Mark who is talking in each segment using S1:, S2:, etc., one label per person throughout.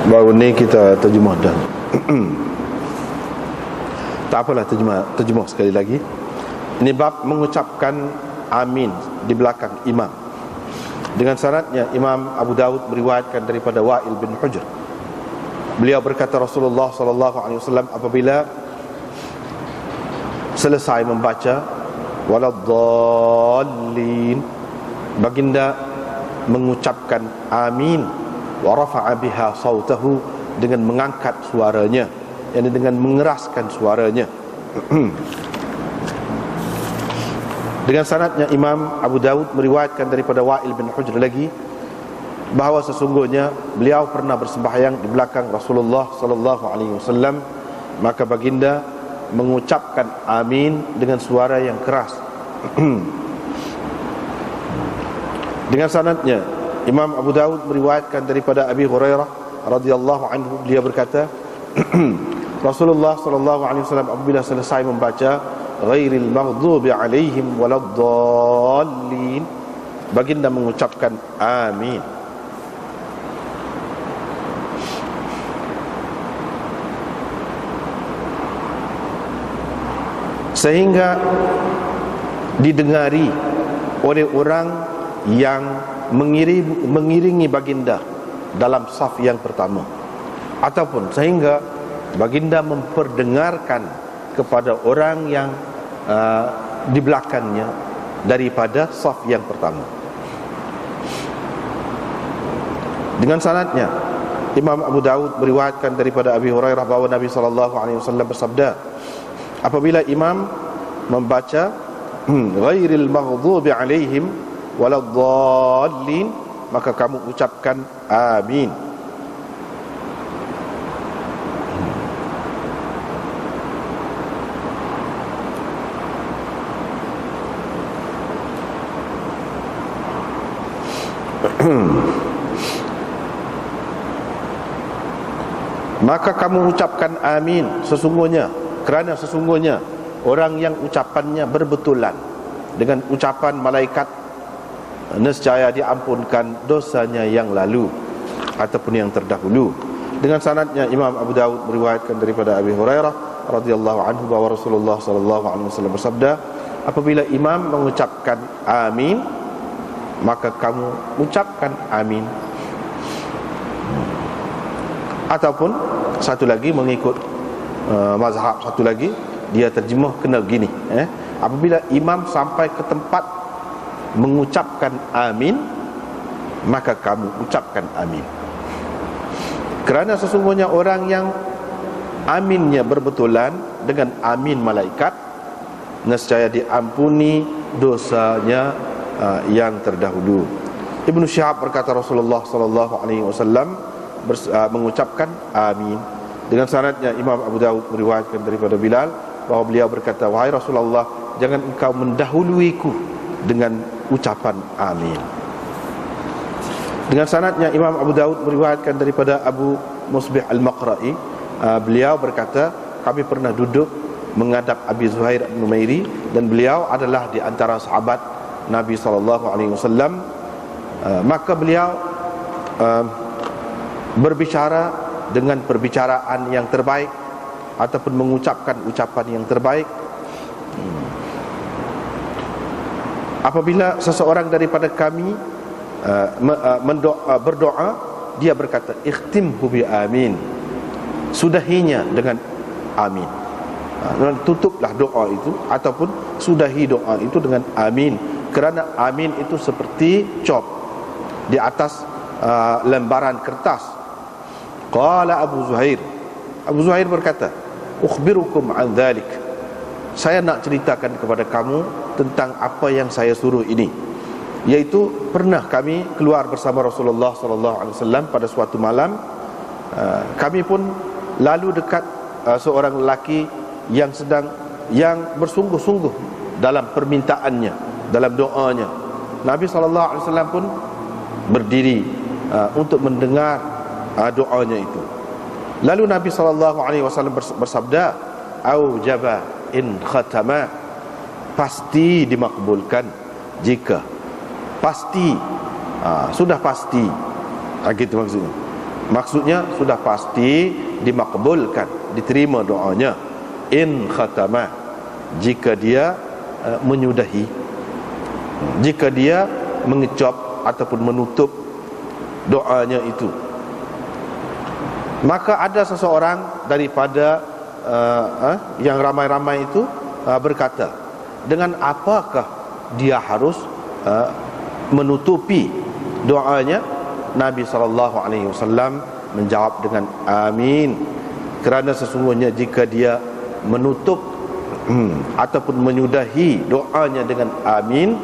S1: Baru ni kita terjemah dah. Tak apalah, terjemah sekali lagi. Ini bab mengucapkan amin di belakang imam. Dengan syaratnya Imam Abu Dawud meriwayatkan daripada Wa'il bin Hujr. Beliau berkata Rasulullah sallallahu alaihi wasallam apabila selesai membaca waladdallin, baginda mengucapkan amin wa rafa'a biha sautahu, dengan mengangkat suaranya, yakni dengan mengeraskan suaranya. Dengan sanadnya Imam Abu Dawud meriwayatkan daripada Wa'il bin Hujr lagi bahawa sesungguhnya beliau pernah bersembahyang di belakang Rasulullah sallallahu alaihi wasallam, maka baginda mengucapkan amin dengan suara yang keras. Dengan sanadnya Imam Abu Dawud meriwayatkan daripada Abi Hurairah radhiyallahu anhu, beliau berkata Rasulullah sallallahu alaihi wasallam apabila selesai membaca ghairil maghdubi alaihim waladdallin, baginda mengucapkan amin. Sehingga didengari oleh orang yang mengiringi baginda dalam saf yang pertama, ataupun sehingga baginda memperdengarkan kepada orang yang di belakangnya daripada saf yang pertama. Dengan sanadnya Imam Abu Dawud meriwayatkan daripada Abi Hurairah bahawa Nabi sallallahu alaihi wasallam bersabda, apabila imam membaca ghairil maghdubi alaihim waladdallin, maka kamu ucapkan amin. Maka kamu ucapkan amin sesungguhnya, kerana sesungguhnya orang yang ucapannya berbetulan dengan ucapan malaikat, nescaya diampunkan dosanya yang lalu ataupun yang terdahulu. Dengan sanadnya Imam Abu Dawud meriwayatkan daripada Abi Hurairah radhiyallahu anhu bahawa Rasulullah sallallahu alaihi wasallam bersabda, apabila imam mengucapkan amin, maka kamu ucapkan amin. Ataupun satu lagi mengikut mazhab satu lagi, dia terjemah kena gini, apabila imam sampai ke tempat mengucapkan amin, maka kamu ucapkan amin. Kerana sesungguhnya orang yang aminnya berbetulan dengan amin malaikat, nescaya diampuni dosanya yang terdahulu. Ibnu Syihab berkata Rasulullah sallallahu alaihi wasallam mengucapkan amin. Dengan sanadnya Imam Abu Dawud meriwayatkan daripada Bilal bahawa beliau berkata, wahai Rasulullah, jangan engkau mendahuluiku dengan ucapan amin. Dengan sanadnya Imam Abu Dawud meriwayatkan daripada Abu Musbih Al-Maqra'i, beliau berkata, kami pernah duduk menghadap Abi Zuhair Al-Numairi, dan beliau adalah di antara sahabat Nabi SAW. Maka beliau berbicara dengan perbicaraan yang terbaik ataupun mengucapkan ucapan yang terbaik. Apabila seseorang daripada kami berdoa, dia berkata ikhtimhu bi amin, sudahinya dengan amin. Tutuplah doa itu ataupun sudahi doa itu dengan amin, kerana amin itu seperti cop di atas lembaran kertas. Qala Abu Zuhair berkata, ukhbirukum an dhalik, saya nak ceritakan kepada kamu tentang apa yang saya suruh ini, yaitu pernah kami keluar bersama Rasulullah SAW pada suatu malam. Kami pun lalu dekat seorang lelaki yang bersungguh-sungguh dalam permintaannya, dalam doanya. Nabi SAW pun berdiri untuk mendengar doanya itu. Lalu Nabi SAW bersabda, aujaba in khatama, pasti dimakbulkan jika pasti, sudah pasti, gitu maksudnya. Maksudnya sudah pasti dimakbulkan, diterima doanya. In khatama, jika dia menyudahi, jika dia mengecap ataupun menutup doanya itu. Maka ada seseorang daripada yang ramai-ramai itu berkata, dengan apakah dia harus menutupi doanya? Nabi SAW menjawab dengan amin, kerana sesungguhnya jika dia menutup ataupun menyudahi doanya dengan amin,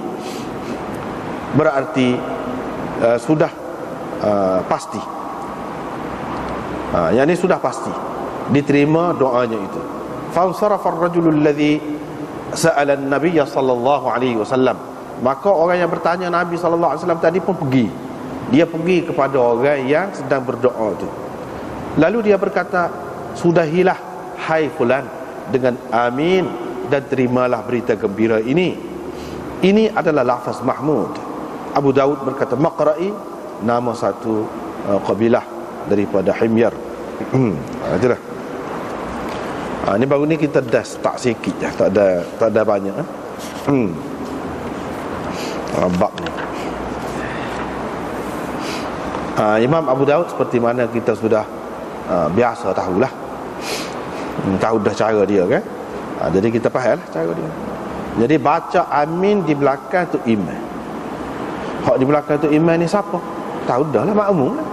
S1: berarti sudah pasti, yang ini sudah pasti diterima doanya itu. Fansarafa ar-rajulul ladzi sa'ala an-nabiy sallallahu alaihi wasallam, maka orang yang bertanya Nabi sallallahu alaihi wasallam tadi pun pergi. Dia pergi kepada orang yang sedang berdoa itu. Lalu dia berkata, sudahilah hai fulan dengan amin, dan terimalah berita gembira ini. Ini adalah lafaz mahmud. Abu Daud berkata Maqra'i, nama satu kabilah daripada Himyar. Itulah. Ini baru ni kita dah start sikit je, tak ada banyak. Bab ni. Imam Abu Daud seperti mana kita sudah biasa tahulah, tahu dah cara dia kan. Jadi kita faham lah cara dia. Jadi baca amin di belakang tu imam. Hak di belakang tu imam ni siapa? Tahu dah lah, makmum lah.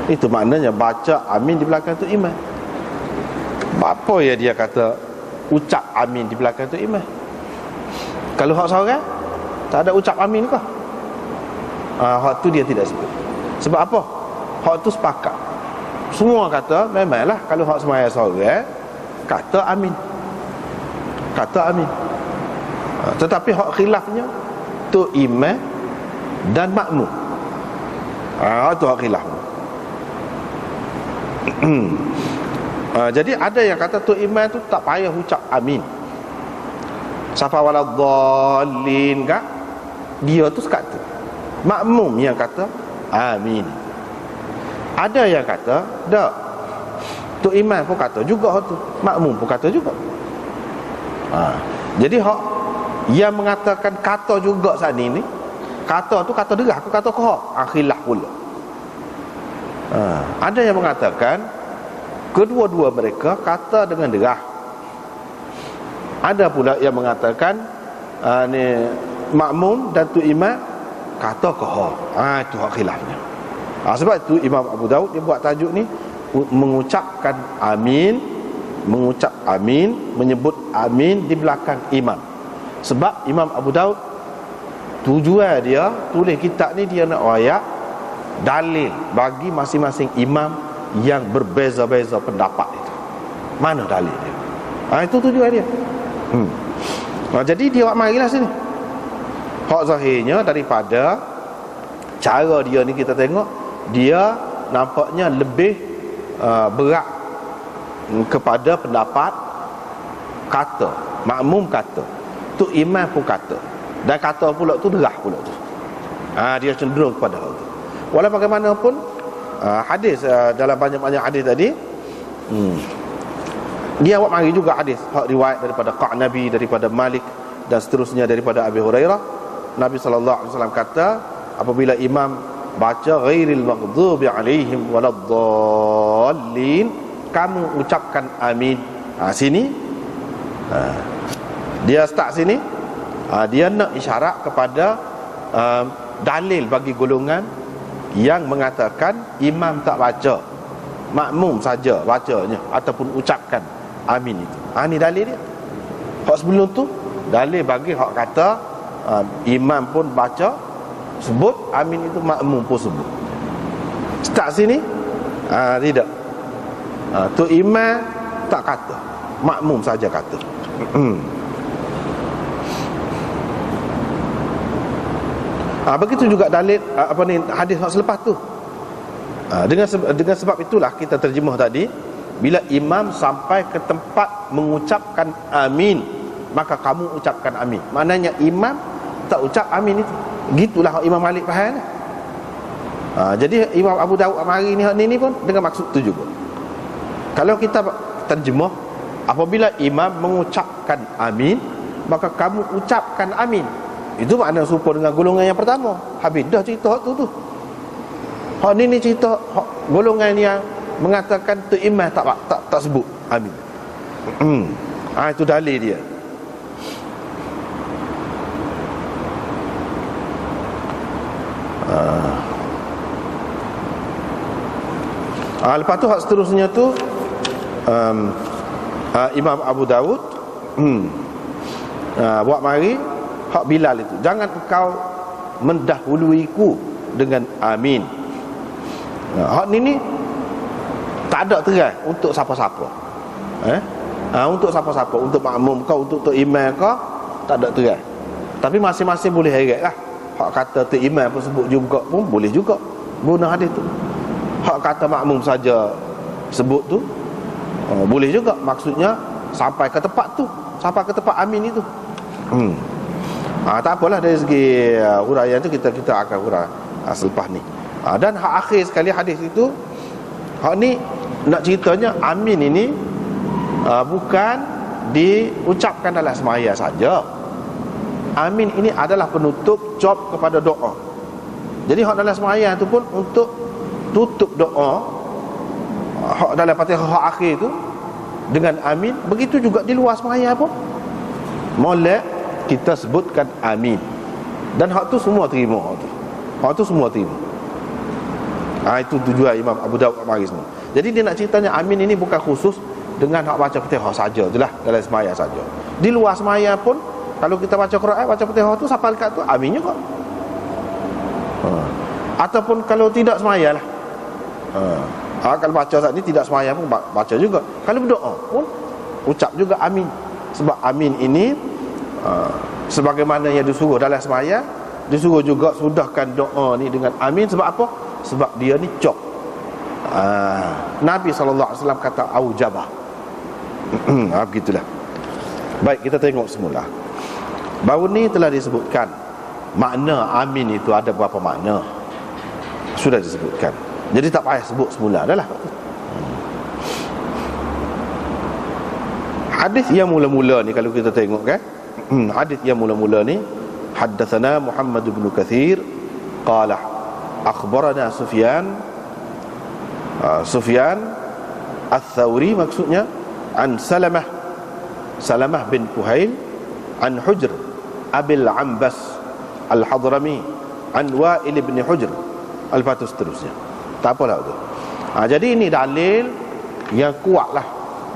S1: Itu maknanya baca amin di belakang tu imam. Apa ya dia kata ucap amin di belakang tu imam? Kalau hak seorang tak ada ucap amin ke? Hak tu dia tidak sebut. Sebab apa? Hak tu sepakat. Semua kata memanglah kalau hak semaya seorang kata amin. Kata amin. Tetapi hak khilafnya tu imam dan makmum. Tu hak khilaf. Jadi ada yang kata tu imam tu tak payah ucap amin. Safa waladhdallin kan? Dia tu kata. Makmum yang kata amin. Ada yang kata dak. Tu imam pun kata juga, hak tu makmum pun kata juga. Jadi hak yang mengatakan kata juga saat ini, kata tu kata derah, aku kata kau khilaf pula. Ada yang mengatakan kedua-dua mereka kata dengan derah. Ada pula yang mengatakan ni makmum dan tu imam kata kau. Itu hak khilafnya. Sebab itu Imam Abu Daud dia buat tajuk ni mengucapkan amin, mengucap amin, menyebut amin di belakang imam. Sebab Imam Abu Daud tujuan dia tulis kitab ni, dia nak ayat dalil bagi masing-masing imam yang berbeza-beza pendapat itu. Mana dalil dia? Itu tujuan dia. Jadi dia buat marilah sini. Hak zahirnya daripada cara dia ni kita tengok, dia nampaknya lebih berat kepada pendapat kata. Makmum kata, tu imam pun kata, dan kata pula tu derah pula tu. Dia cenderung kepada hal tu. Walau bagaimanapun hadis dalam banyak-banyak hadis tadi, dia awak mari juga hadis hak riwayat daripada Qa'nabi, daripada Malik dan seterusnya daripada Abi Hurairah. Nabi SAW kata, apabila imam baca ghairil maghdubi alaihim waladdallin, kamu ucapkan amin. Sini dia start sini, dia nak isyarat kepada dalil bagi golongan yang mengatakan imam tak baca, makmum saja bacanya ataupun ucapkan amin itu. Ni dalil dia. Hak sebelum tu dalil bagi hak kata imam pun baca sebut amin itu, makmum pun sebut. Start sini tidak. Tu imam tak kata, makmum saja kata. Begitu juga dalil hadis yang selepas tu. Dengan sebab itulah kita terjemah tadi, bila imam sampai ke tempat mengucapkan amin, maka kamu ucapkan amin. Maknanya imam tak ucap amin itu. Gitulah Imam Malik faham. Jadi Imam Abu Daud mari ni pun dengan maksud tu juga. Kalau kita terjemah, apabila imam mengucapkan amin, maka kamu ucapkan amin. Itu makna serupa dengan golongan yang pertama. Habis dah cerita hak tu. Hak ni cerita hak golongan yang mengatakan tu imam tak sebut amin. Itu dalil dia. Lepas tu hak seterusnya tu Imam Abu Daud buat mari hak Bilal itu, jangan engkau mendahuluiku dengan amin. Hak ni tak ada terai untuk siapa-siapa. Untuk siapa-siapa, untuk makmum kau, untuk tok imam kau, tak ada terai. Tapi masing-masing boleh heret lah. Hak kata tok imam pun sebut juga pun boleh juga guna hadis tu. Hak kata makmum saja sebut tu boleh juga. Maksudnya sampai ke tempat tu, sampai ke tempat amin itu. Tak apalah dari segi huraian tu kita akan hurai selepas ni. Dan hak akhir sekali hadis itu, hak ni nak ceritanya amin ini bukan diucapkan dalam semaya saja. Amin ini adalah penutup job kepada doa. Jadi hak dalam semaya tu pun untuk tutup doa, hak dalam Fatihah hak akhir tu dengan amin. Begitu juga di luar semaya pun molek kita sebutkan amin. Dan hak tu semua terima. Hak tu semua terima. Itu tujuan Imam Abu Daud mari semua. Jadi dia nak ceritanya amin ini bukan khusus dengan hak baca Fatihah saja, itulah dalam semaya saja. Di luar semaya pun kalau kita baca Quran, baca Fatihah tu sampai dekat tu amin juga. Ataupun kalau tidak semaya lah. Kalau baca saat ni tidak semaya pun baca juga. Kalau berdoa pun ucap juga amin. Sebab amin ini sebagaimana yang disuruh dalam semaya, disuruh juga sudahkan doa ni dengan amin. Sebab apa? Sebab dia ni cok. Nabi SAW kata aujabah. Begitulah. Baik, kita tengok semula. Baru ni telah disebutkan makna amin itu ada berapa makna. Sudah disebutkan. Jadi tak payah sebut semula dah lah. Hadis yang mula-mula ni kalau kita tengok kan, hadis yang mula-mula ni, haddatsana Muhammad bin Katsir qala akhbarana Sufyan Ats-Tsauri, maksudnya an Salamah bin Kuhail an Hujr Abil Ambas Al-Hadrami an Wa'il bin Hujr al-Fatus terusnya. Tak apalah tu. Jadi ini dalil yang kuat lah,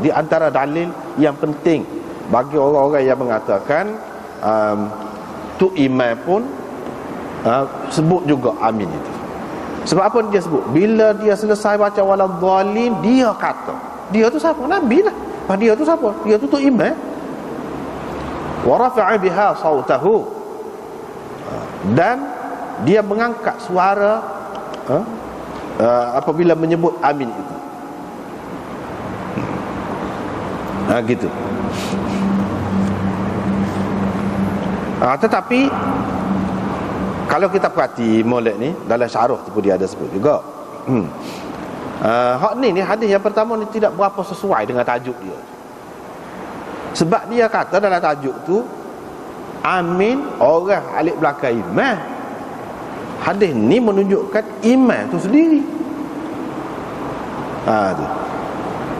S1: di antara dalil yang penting bagi orang-orang yang mengatakan tu imam pun sebut juga amin itu. Sebab apa dia sebut? Bila dia selesai baca waladhdallin, dia kata, dia tu siapa? Nabi lah. Dia tu siapa? Dia tu imam. Wa rafa'a biha sautahu, dan dia mengangkat suara apabila menyebut amin itu. Gitu. Tetapi kalau kita perhati molek ni dalam syarah tu pun dia ada sebut juga. Hak ni hadis yang pertama ni tidak berapa sesuai dengan tajuk dia. Sebab dia kata dalam tajuk tu amin orang alik belakang imam. Hadis ni menunjukkan imam tu sendiri. Tu.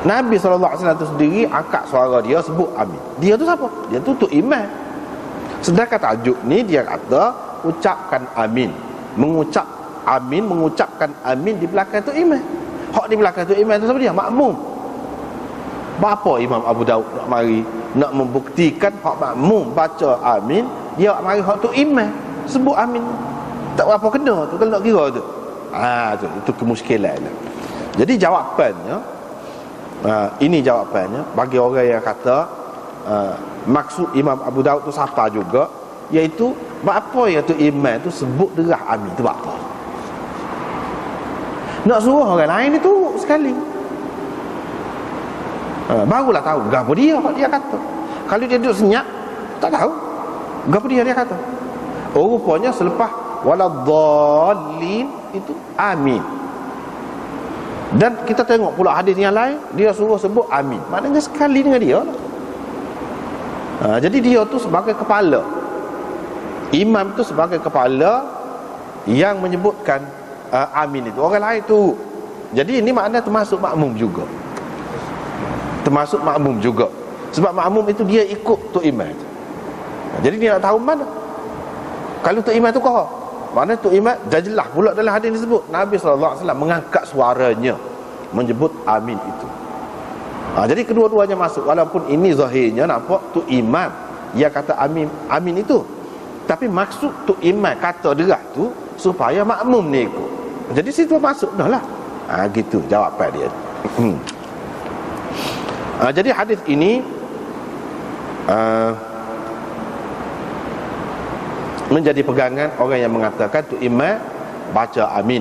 S1: Nabi SAW tu sendiri angkat suara dia sebut amin. Dia tu siapa? Dia tu imam. Sedangkan tajuk ni dia kata ucapkan amin. Mengucapkan amin di belakang tu imam. Hak di belakang tu imam tu siapa dia? Makmum. Bapa Imam Abu Daud nak mari nak membuktikan hak makmum baca amin, dia mari hak tu imam sebut amin. Tak berapa kena tu kalau nak kira tu. Itu kemuskilan. Jadi jawapannya ini jawapannya bagi orang yang kata maksud Imam Abu Daud tu siapa juga, iaitu apa yang tu imam tu sebut derah amin tu apa? Nak suruh orang lain itu sekali. Barulah tahu gapo dia kata. Kalau dia duduk senyap tak tahu gapo dia kata. Rupanya selepas waladhdallin itu amin. Dan kita tengok pula hadis yang lain, dia suruh sebut amin, maknanya sekali dengan dia lah. Jadi dia tu sebagai kepala, imam tu sebagai kepala yang menyebutkan amin itu, orang lain tu. Jadi ini makna termasuk makmum juga, termasuk makmum juga. Sebab makmum itu dia ikut tu imam. Jadi dia nak tahu mana. Kalau tu imam tu kau, mana tu imam, jelas pula dalam hadis disebut Nabi SAW mengangkat suaranya menyebut amin itu. Jadi kedua-duanya masuk. Walaupun ini zahirnya nampak tu imam yang kata amin, amin itu, tapi maksud tu imam kata derah tu supaya makmum ni ikut. Jadi situ masuk dah lah. Gitu jawapan dia. Jadi hadis ini menjadi pegangan orang yang mengatakan tu imam baca amin,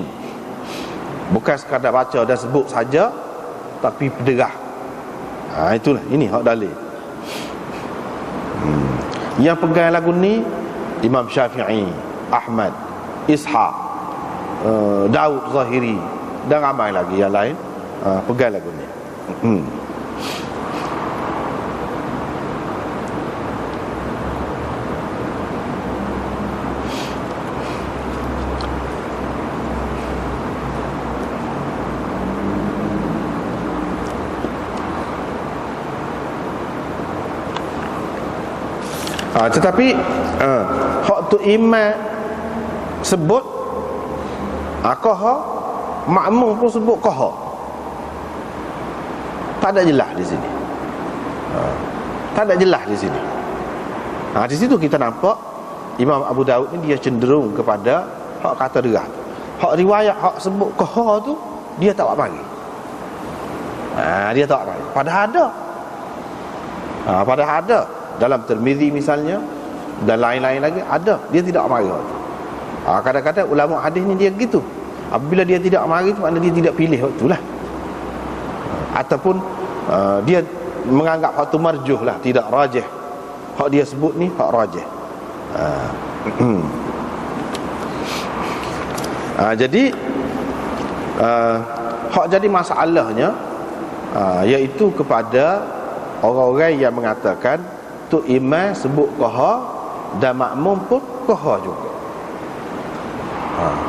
S1: bukan sekadar baca dan sebut saja, tapi berderah. Itulah, ini hak dalil. Yang pegang lagu ni Imam Syafi'i, Ahmad, Ishaq, Daud Zahiri dan ramai lagi yang lain pegang lagu ni. Tetapi hak tu imam sebut qaha, makmum pun sebut qaha, tak ada jelas di sini. Tak ada jelas di sini. Di situ kita nampak Imam Abu Daud ni dia cenderung kepada hak kata derah. Hak riwayat hak sebut qaha tu dia tak buat mari. Dia tak buat mari. Padahal ada. Padahal ada. Dalam Tirmizi misalnya dan lain-lain lagi ada, dia tidak mari. Kadang-kadang ulama hadis ni dia gitu. Apabila dia tidak mari tu maknanya dia tidak pilih waktu lah. Ataupun dia menganggap hak tu marjuh lah, tidak rajih. Hak dia sebut ni hak rajih. Jadi hak jadi masalahnya iaitu kepada orang-orang yang mengatakan tu imam sebut qaha dan makmum pun qaha juga.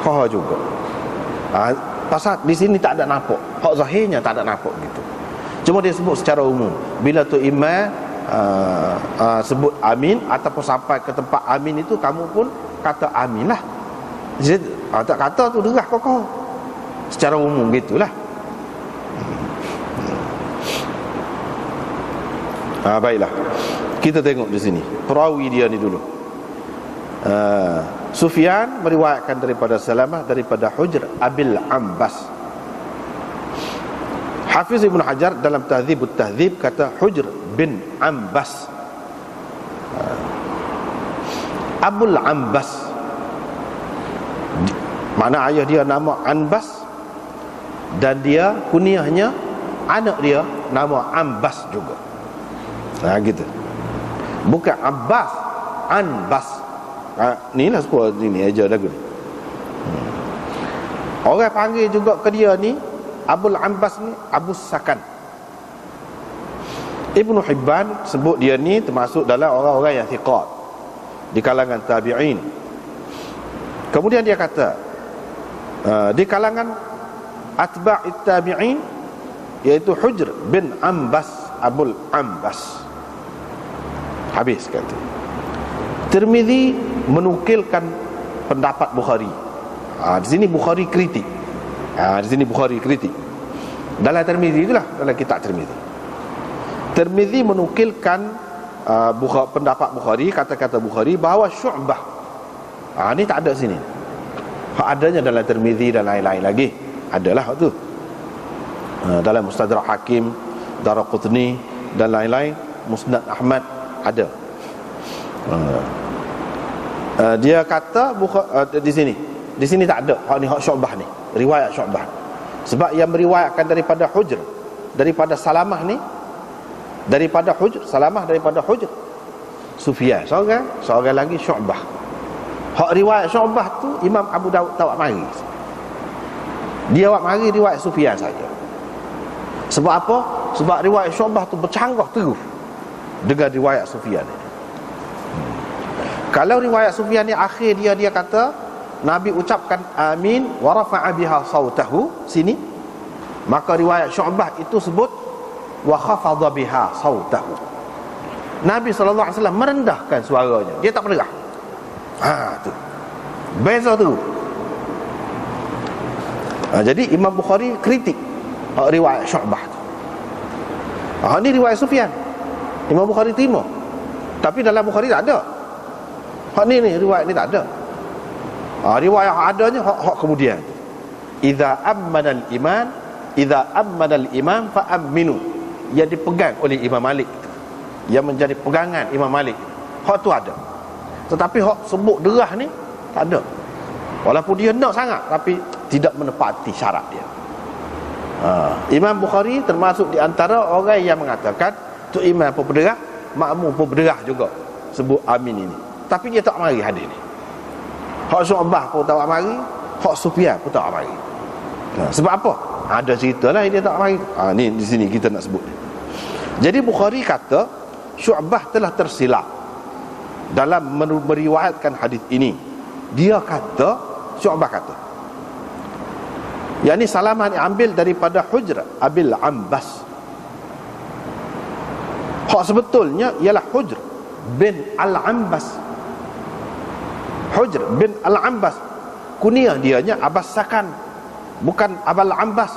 S1: Qaha juga. Pasal di sini tak ada nampak. Hak zahirnya tak ada nampak gitu. Cuma dia sebut secara umum. Bila tu imam sebut amin ataupun sampai ke tempat amin itu, kamu pun kata amin lah. Jadi tak kata tu derah qaha. Secara umum gitulah. Baiklah. Kita tengok di sini perawi dia ni dulu. Sufyan meriwayatkan daripada Salamah daripada Hujr Abil Ambas. Hafiz Ibn Hajar dalam Tahdzibut Tahdzib kata Hujr bin Ambas. Abul Ambas, mana ayah dia nama Anbas dan dia kunyahnya anak dia nama Ambas juga. Gitu. Bukan Abbas, Anbas. Inilah sebuah ini aja lagu ni. Orang panggil juga ke dia ni Abul Ambas ni Abu Sakan. Ibnu Hibban sebut dia ni termasuk dalam orang-orang yang thiqat di kalangan tabi'in. Kemudian dia kata di kalangan atba'it tabi'in iaitu Hujr bin Ambas Abul Ambas. Habis kata. Tirmizi menukilkan pendapat Bukhari. Di sini Bukhari kritik. Di sini Bukhari kritik. Dalam Tirmizi itulah, dalam kitab Tirmizi. Tirmizi menukilkan pendapat Bukhari, kata-kata Bukhari bahawa Syu'bah. Ini tak ada sini. Adanya dalam Tirmizi dan lain-lain lagi. Adalah tu. Dalam Mustadrak Hakim, Daraqutni dan lain-lain, Musnad Ahmad ada. Dia kata di sini tak ada hak ni, hak Syu'bah ni, riwayat Syu'bah. Sebab yang meriwayatkan daripada Hujr, daripada Salamah ni, daripada Hujr, Salamah daripada Hujr, Sufyan seorang lagi Syu'bah. Hak riwayat Syu'bah tu Imam Abu Daud tak mari. Dia awak mari riwayat Sufyan saja. Sebab apa? Sebab riwayat Syu'bah tu bercanggah terus dengan riwayat Sufyan ni. Kalau riwayat Sufyan ni akhir dia kata Nabi ucapkan amin wa rafa'a biha sautahu sini, maka riwayat Syu'bah itu sebut wa khafadha biha sautahu. Nabi SAW merendahkan suaranya, dia tak berderah. Tu beza tu. Jadi Imam Bukhari kritik riwayat Syu'bah tu. Ni riwayat Sufyan, Imam Bukhari terima, tapi dalam Bukhari tak ada. Ni riwayat ni tak ada. Riwayat adanya hak kemudian. Idza ammana al-imam fa aminu, yang dipegang oleh Imam Malik, yang menjadi pegangan Imam Malik. Hak tu ada. Tetapi hak sebut derah ni tak ada. Walaupun dia nak sangat, tapi tidak menepati syarat dia. Imam Bukhari termasuk di antara orang yang mengatakan tu imam pun berderah, makmum pun berderah juga sebut amin ini. Tapi dia tak mari hadis ni. Hak Syu'bah pun tak mari, hak Sufyan pun tak mari. Sebab apa? Ada cerita lah dia tak mari. Ni di sini kita nak sebut. Jadi Bukhari kata Syu'bah telah tersilap dalam meriwayatkan hadis ini. Dia kata, Syu'bah kata, yang ni salaman ambil daripada Hujr Abil Ambas. Hak sebetulnya ialah Hujr bin Al-Ambas. Hujr bin Al-Ambas, kunyah dianya Abbas Sakan, bukan Abal Ambas.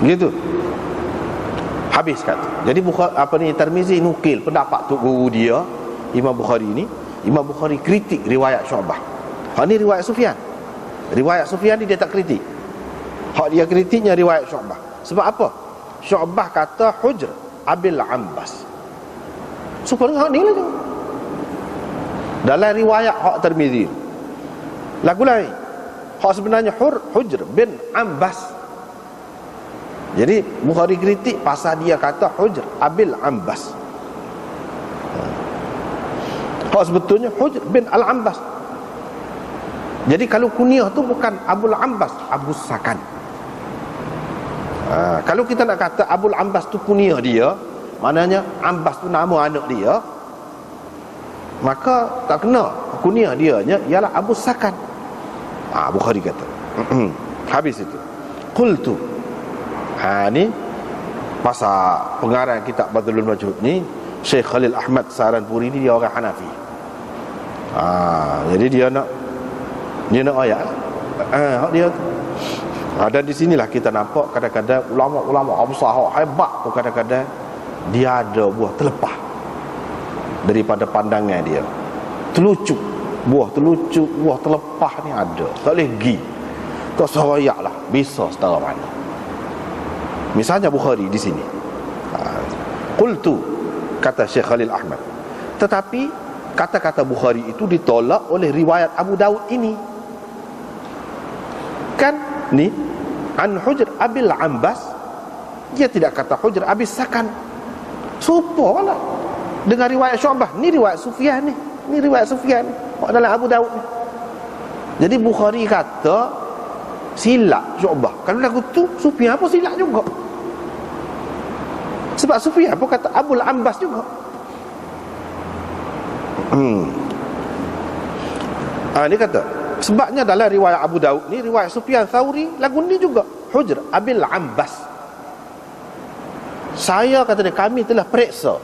S1: Gitu. Habis kata. Jadi Tirmizi nukil pendapat tu guru dia Imam Bukhari ni. Imam Bukhari kritik riwayat Syu'bah. Hak ni riwayat Sufyan. Riwayat Sufyan ni dia tak kritik. Hak dia kritiknya riwayat Syu'bah. Sebab apa? Syu'bah kata Hujr Abil Ambas. Supaya hak ni lah tu. Dalam riwayat hak Tirmizi lagu lain, hak sebenarnya Hujr bin Ambas. Jadi Bukhari kritik pasal dia kata Hujr Abil Ambas. Hak sebetulnya Hujr bin Al-Ambas. Jadi kalau kunyah tu bukan Abul Ambas, Abu Sakan. Kalau kita nak kata Abul Ambas tu kunyah dia, maknanya Ambas tu nama anak dia, maka tak kena. Kunyah dia ialah Abu Sakan. Bukhari kata. Habis itu. Qultu. Ni pasal pengarang kitab Badlul Majhud ni, Syekh Khalil Ahmad Saranpuri ni dia orang Hanafi. Jadi dia nak ayat. Dia tu. Dan di sinilah kita nampak kadang-kadang ulama-ulama besar hebat tu, kadang-kadang dia ada buah terlepas daripada pandangan dia. Buah terlepas ni ada. Tak boleh pergi. Tak serayak lah. Bisa setara mana. Misalnya Bukhari di sini. Qultu, kata Syekh Khalil Ahmad. Tetapi kata-kata Bukhari itu ditolak oleh riwayat Abu Daud ini. Kan ni an Hujr Abil Ambas, dia tidak kata Hujr Abil Sakan. Supalah dengan riwayat Syu'bah. Ni riwayat Sufyan ni. Ni riwayat Sufyan ni dalam Abu Daud ni. Jadi Bukhari kata silap Syu'bah. Kalau lagu tu Sufyan pun silap juga. Sebab Sufyan pun kata Abul Ambas juga. Ni kata sebabnya dalam riwayat Abu Daud ni, riwayat Sufyan Thauri, lagu ni juga Hujr Abil Ambas. Saya kata dia, kami telah periksa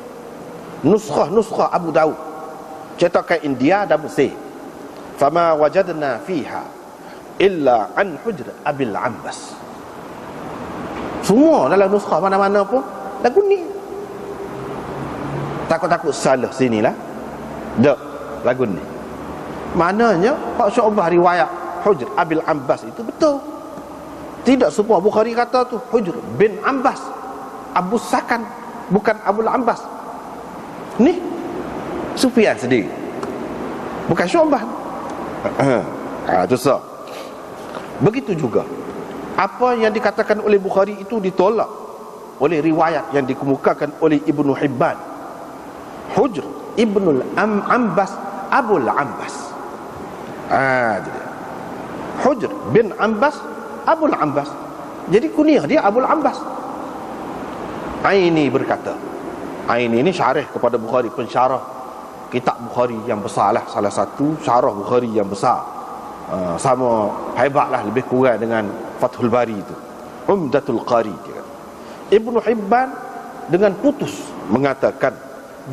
S1: nuskhah Abu Daud, cetakan India dan Mesir, fama wajadna fiha illa an Hujr Abil Ambas. Semua dalam nuskhah mana-mana pun lagu ni. Takut-takut salah sinilah. Dak lagu ni. Maknanya Pak Syu'bah riwayat Hujr Abil Ambas itu betul. Tidak semua Bukhari kata tu Hujr bin Ambas, Abu Sakan, bukan Abul Ambas. Ni Sufyan sendiri, bukan Syu'bah. Itu sah. Begitu juga apa yang dikatakan oleh Bukhari itu ditolak oleh riwayat yang dikemukakan oleh Ibnu Hibban. Hujr Ibnul Ambas Abul Ambas. Itu dia. Hujr bin Ambas, Abul Ambas. Jadi kunyah dia Abul Ambas. Aini berkata, Aini ini syarih kepada Bukhari, pensyarah kitab Bukhari yang besar lah, salah satu syarah Bukhari yang besar. Sama hebatlah, lebih kurang dengan Fathul Bari itu, Umdatul Qari dia. Ibnu Hibban dengan putus mengatakan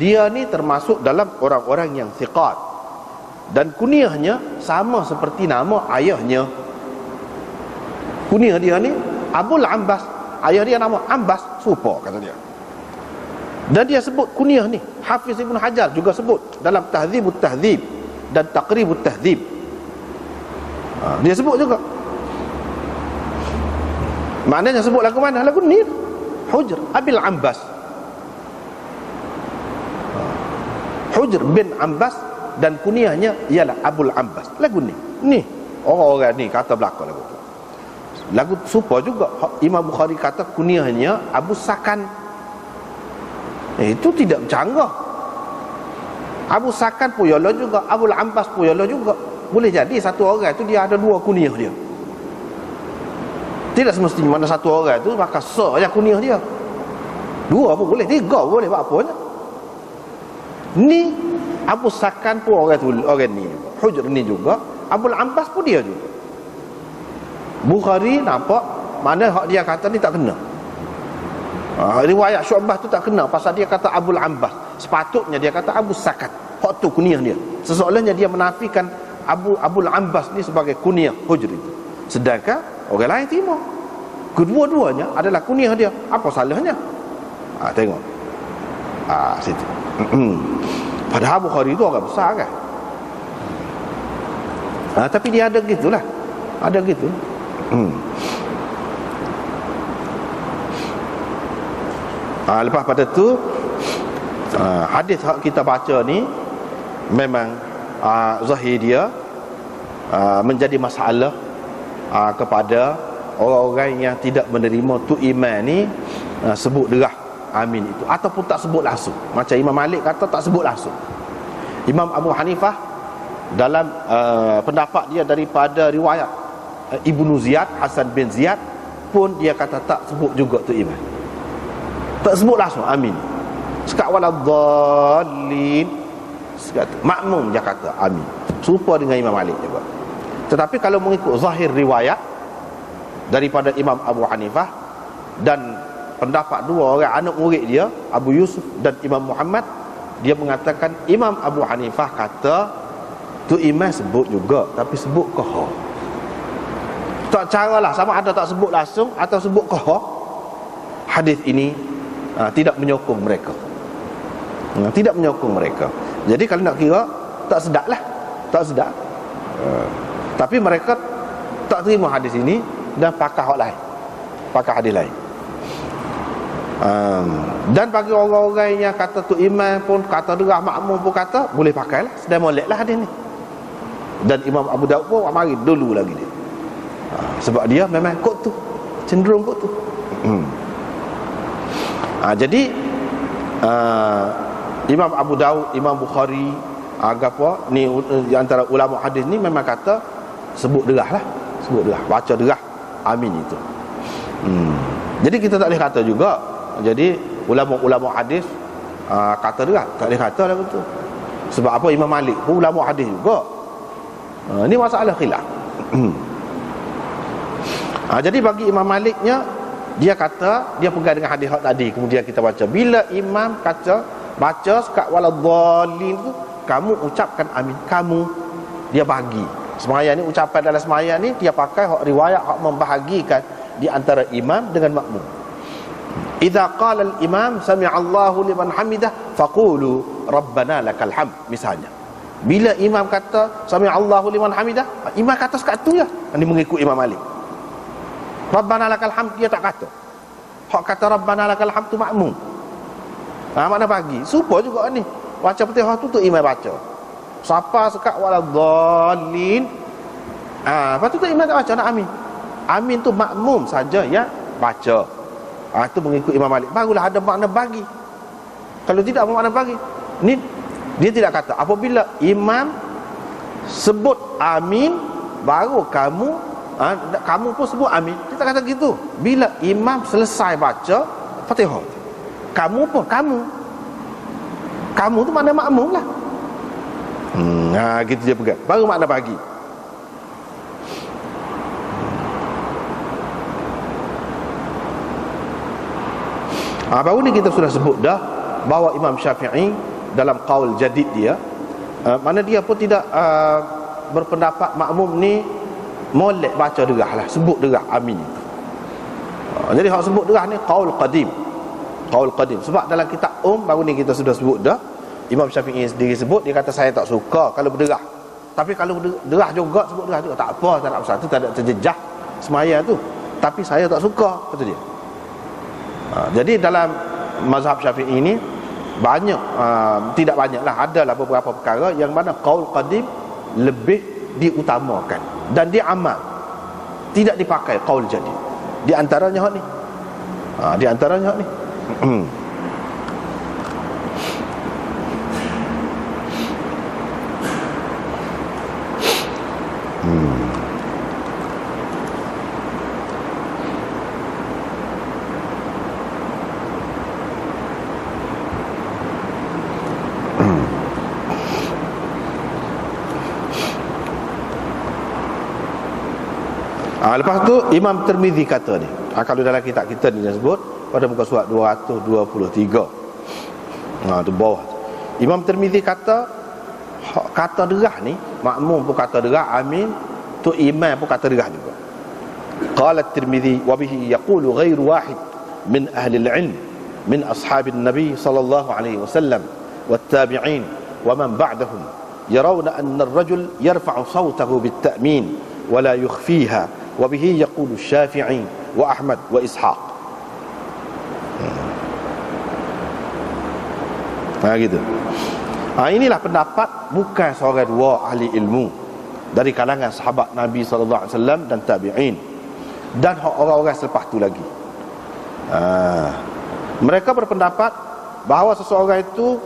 S1: dia ni termasuk dalam orang-orang yang thiqat, dan kunyahnya sama seperti nama ayahnya. Kunyah dia ni Abul Ambas, ayah dia nama Ambas, serupa kata dia. Dan dia sebut kunyah ni, Hafiz Ibn Hajar juga sebut dalam Tahdzibut Tahdzib dan Taqribut Tahdzib. Dia sebut juga. Maknanya sebut lagu mana? Lagu ni, Hujr Abil Ambas. Hujr bin Ambas, dan kunyahnya ialah Abul Ambas. Lagu ni, orang-orang ni kata belakang lagu tu. Lagu serupa juga Imam Bukhari kata kunyahnya Abu Sakan. Itu tidak bercanggah. Abu Sakan pun yalah juga, Abul Ambas pun yalah juga. Boleh jadi satu orang tu dia ada dua kunyah dia. Tidak semestinya mana satu orang tu maka saja kunyah dia. Dua pun boleh, tiga pun boleh, apa apanya. Ni Abu Sakan pun orang tu, orang ni. Hujr ni juga, Abul Ambas pun dia juga. Bukhari nampak mana hak dia kata ni tak kena. Riwayat Syu'bah tu tak kena pasal dia kata Abul Ambas. Sepatutnya dia kata Abu Sakan. Hak tu kunyah dia. Sesoalnya dia menafikan Abul Ambas ni sebagai kunyah Hujr itu. Sedangkan orang lain terima. Kedua-duanya adalah kunyah dia. Apa salahnya? Tengok. Situ. Padahal Bukhari itu orang besar kan. Tapi dia ada gitulah. Ada gitu. Lepas pada tu hadis yang kita baca ni memang zahir dia menjadi masalah kepada orang-orang yang tidak menerima tu iman ni, sebut derah amin itu ataupun tak sebut langsung. Macam Imam Malik kata tak sebut langsung. Imam Abu Hanifah dalam pendapat dia daripada riwayat Ibnu Ziyad, Hasan bin Ziyad pun dia kata tak sebut juga tu iman. Tak sebut langsung amin. Sekat waladhdallin, sekat makmum dia kata amin. Serupa dengan Imam Malik juga. Tetapi kalau mengikut zahir riwayat daripada Imam Abu Hanifah dan pendapat dua orang anak murid dia, Abu Yusuf dan Imam Muhammad, dia mengatakan Imam Abu Hanifah kata tu iman sebut juga, tapi sebut qahar. Tak caralah sama ada tak sebut langsung atau sebut qahar. Hadis ini tidak menyokong mereka. Tidak menyokong mereka. Jadi kalau nak kira tak sedap lah, tak sedap. Tapi mereka tak terima hadis ini dan pakai hak lain, pakai hadis lain. Dan bagi orang-orang yang kata tu iman pun, kata derah makmum pun kata boleh pakai lah, sedang molek lah hadis ni. Dan Imam Abu Daud pun mari dulu lagi dia. Sebab dia memang kot tu, cenderung kot tu. Jadi Imam Abu Daud, Imam Bukhari, apa ni antara ulama hadis ni memang kata sebut derah lah, sebut derah, baca derah amin itu. Jadi kita tak boleh kata juga. Jadi ulama-ulama hadis kata derah, tak boleh kata lah betul. Sebab apa? Imam Malik pun ulama hadis juga. Ini masalah khilaf. Jadi bagi Imam Maliknya, dia kata dia pegang dengan hadis tadi, kemudian kita baca bila imam kata baca sekat waladhdallin tu, kamu ucapkan amin. Kamu, dia bagi sembahyang ni, ucapan dalam sembahyang ni dia pakai hak riwayat hak membahagikan di antara imam dengan makmum. Idza qala al-imam sami'allahu liman hamidah faqulu rabbana lakal hamd, misalnya. Bila imam kata sami'allahu liman hamidah, imam kata sekat tu ya. Ini mengikut Imam Malik. Rabbana lakal hamd dia tak kata. Hak kata Rabbana lakal hamd tu makmum. Mana bagi? Serupa juga ni. Baca Fatihah tu imam baca. Siapa sekat waladhdallin. Lepas tu imam tak baca nak amin. Amin tu makmum saja yang baca. Itu mengikut Imam Malik. Barulah ada makna bagi. Kalau tidak apa makna bagi? Ni dia tidak kata apabila imam sebut amin, baru kamu kamu pun sebut amin. Kita kata gitu. Bila imam selesai baca Fatihah, kamu pun kamu tu makna makmum lah. Gitu dia pegang. Baru makna bagi. Baru ni kita sudah sebut dah bahawa Imam Syafi'i dalam qaul jadid dia, mana dia pun tidak berpendapat makmum ni molek baca derah lah, sebut derah amin itu. Jadi hak sebut derah ni qaul qadim. Qaul qadim. Sebab dalam kitab baru ni kita sudah sebut dah, Imam Syafi'i sendiri sebut, dia kata saya tak suka kalau berderah. Tapi kalau derah juga, sebut derah juga tak apa, tak ada apa, tu tak ada terjejah semaya tu. Tapi saya tak suka, kata dia. Jadi dalam mazhab Syafi'i ini banyak, tidak banyaklah, adalah beberapa perkara yang mana qaul qadim lebih diutamakan dan diamal, tidak dipakai qaul jadid. Di antaranya hak ni. Di antaranya hak ni. Lepas tu Imam Tirmizi kata ni, kalau dalam kitab kita ni dia sebut pada muka surat 223, tu bawah tu. Imam Tirmizi kata derah ni, makmum pun kata derah amin, tu imam pun kata derah juga. Qala Tirmizi wa bihi yaqulu ghairu wahid min ahli al-ilm min ashabin nabi sallallahu alaihi wasallam wat-tabi'in wa man ba'dahum yarawna anna ar-rajul yarfa'u sawtahu bit-ta'min wa la yukhfiha. Wabihi yaqulu Syafi'i wa Ahmad wa Ishaq. Gitu. Inilah pendapat bukan seorang dua ahli ilmu dari kalangan sahabat Nabi sallallahu alaihi wasallam dan tabi'in dan orang-orang selepas tu lagi. Mereka berpendapat bahawa seseorang itu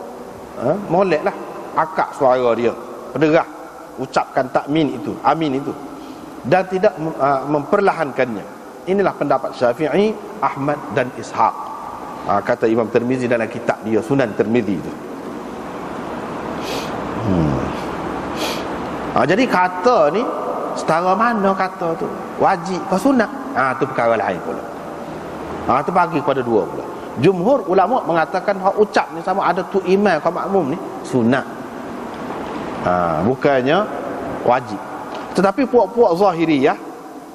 S1: moleklah akak suara dia, berderah, ucapkan takmin itu, amin itu, dan tidak memperlahankannya. Inilah pendapat Syafi'i, Ahmad dan Ishaq. Kata Imam Tirmizi dalam kitab dia Sunan Tirmizi itu. Jadi kata ni setara mana kata tu, wajib ke sunat, tu perkara lain pula. Tu bagi kepada dua pula. Jumhur ulama mengatakan hak ucap ni sama ada tu imam ke makmum ni sunat, bukannya wajib. Tetapi puak-puak Zahiriyah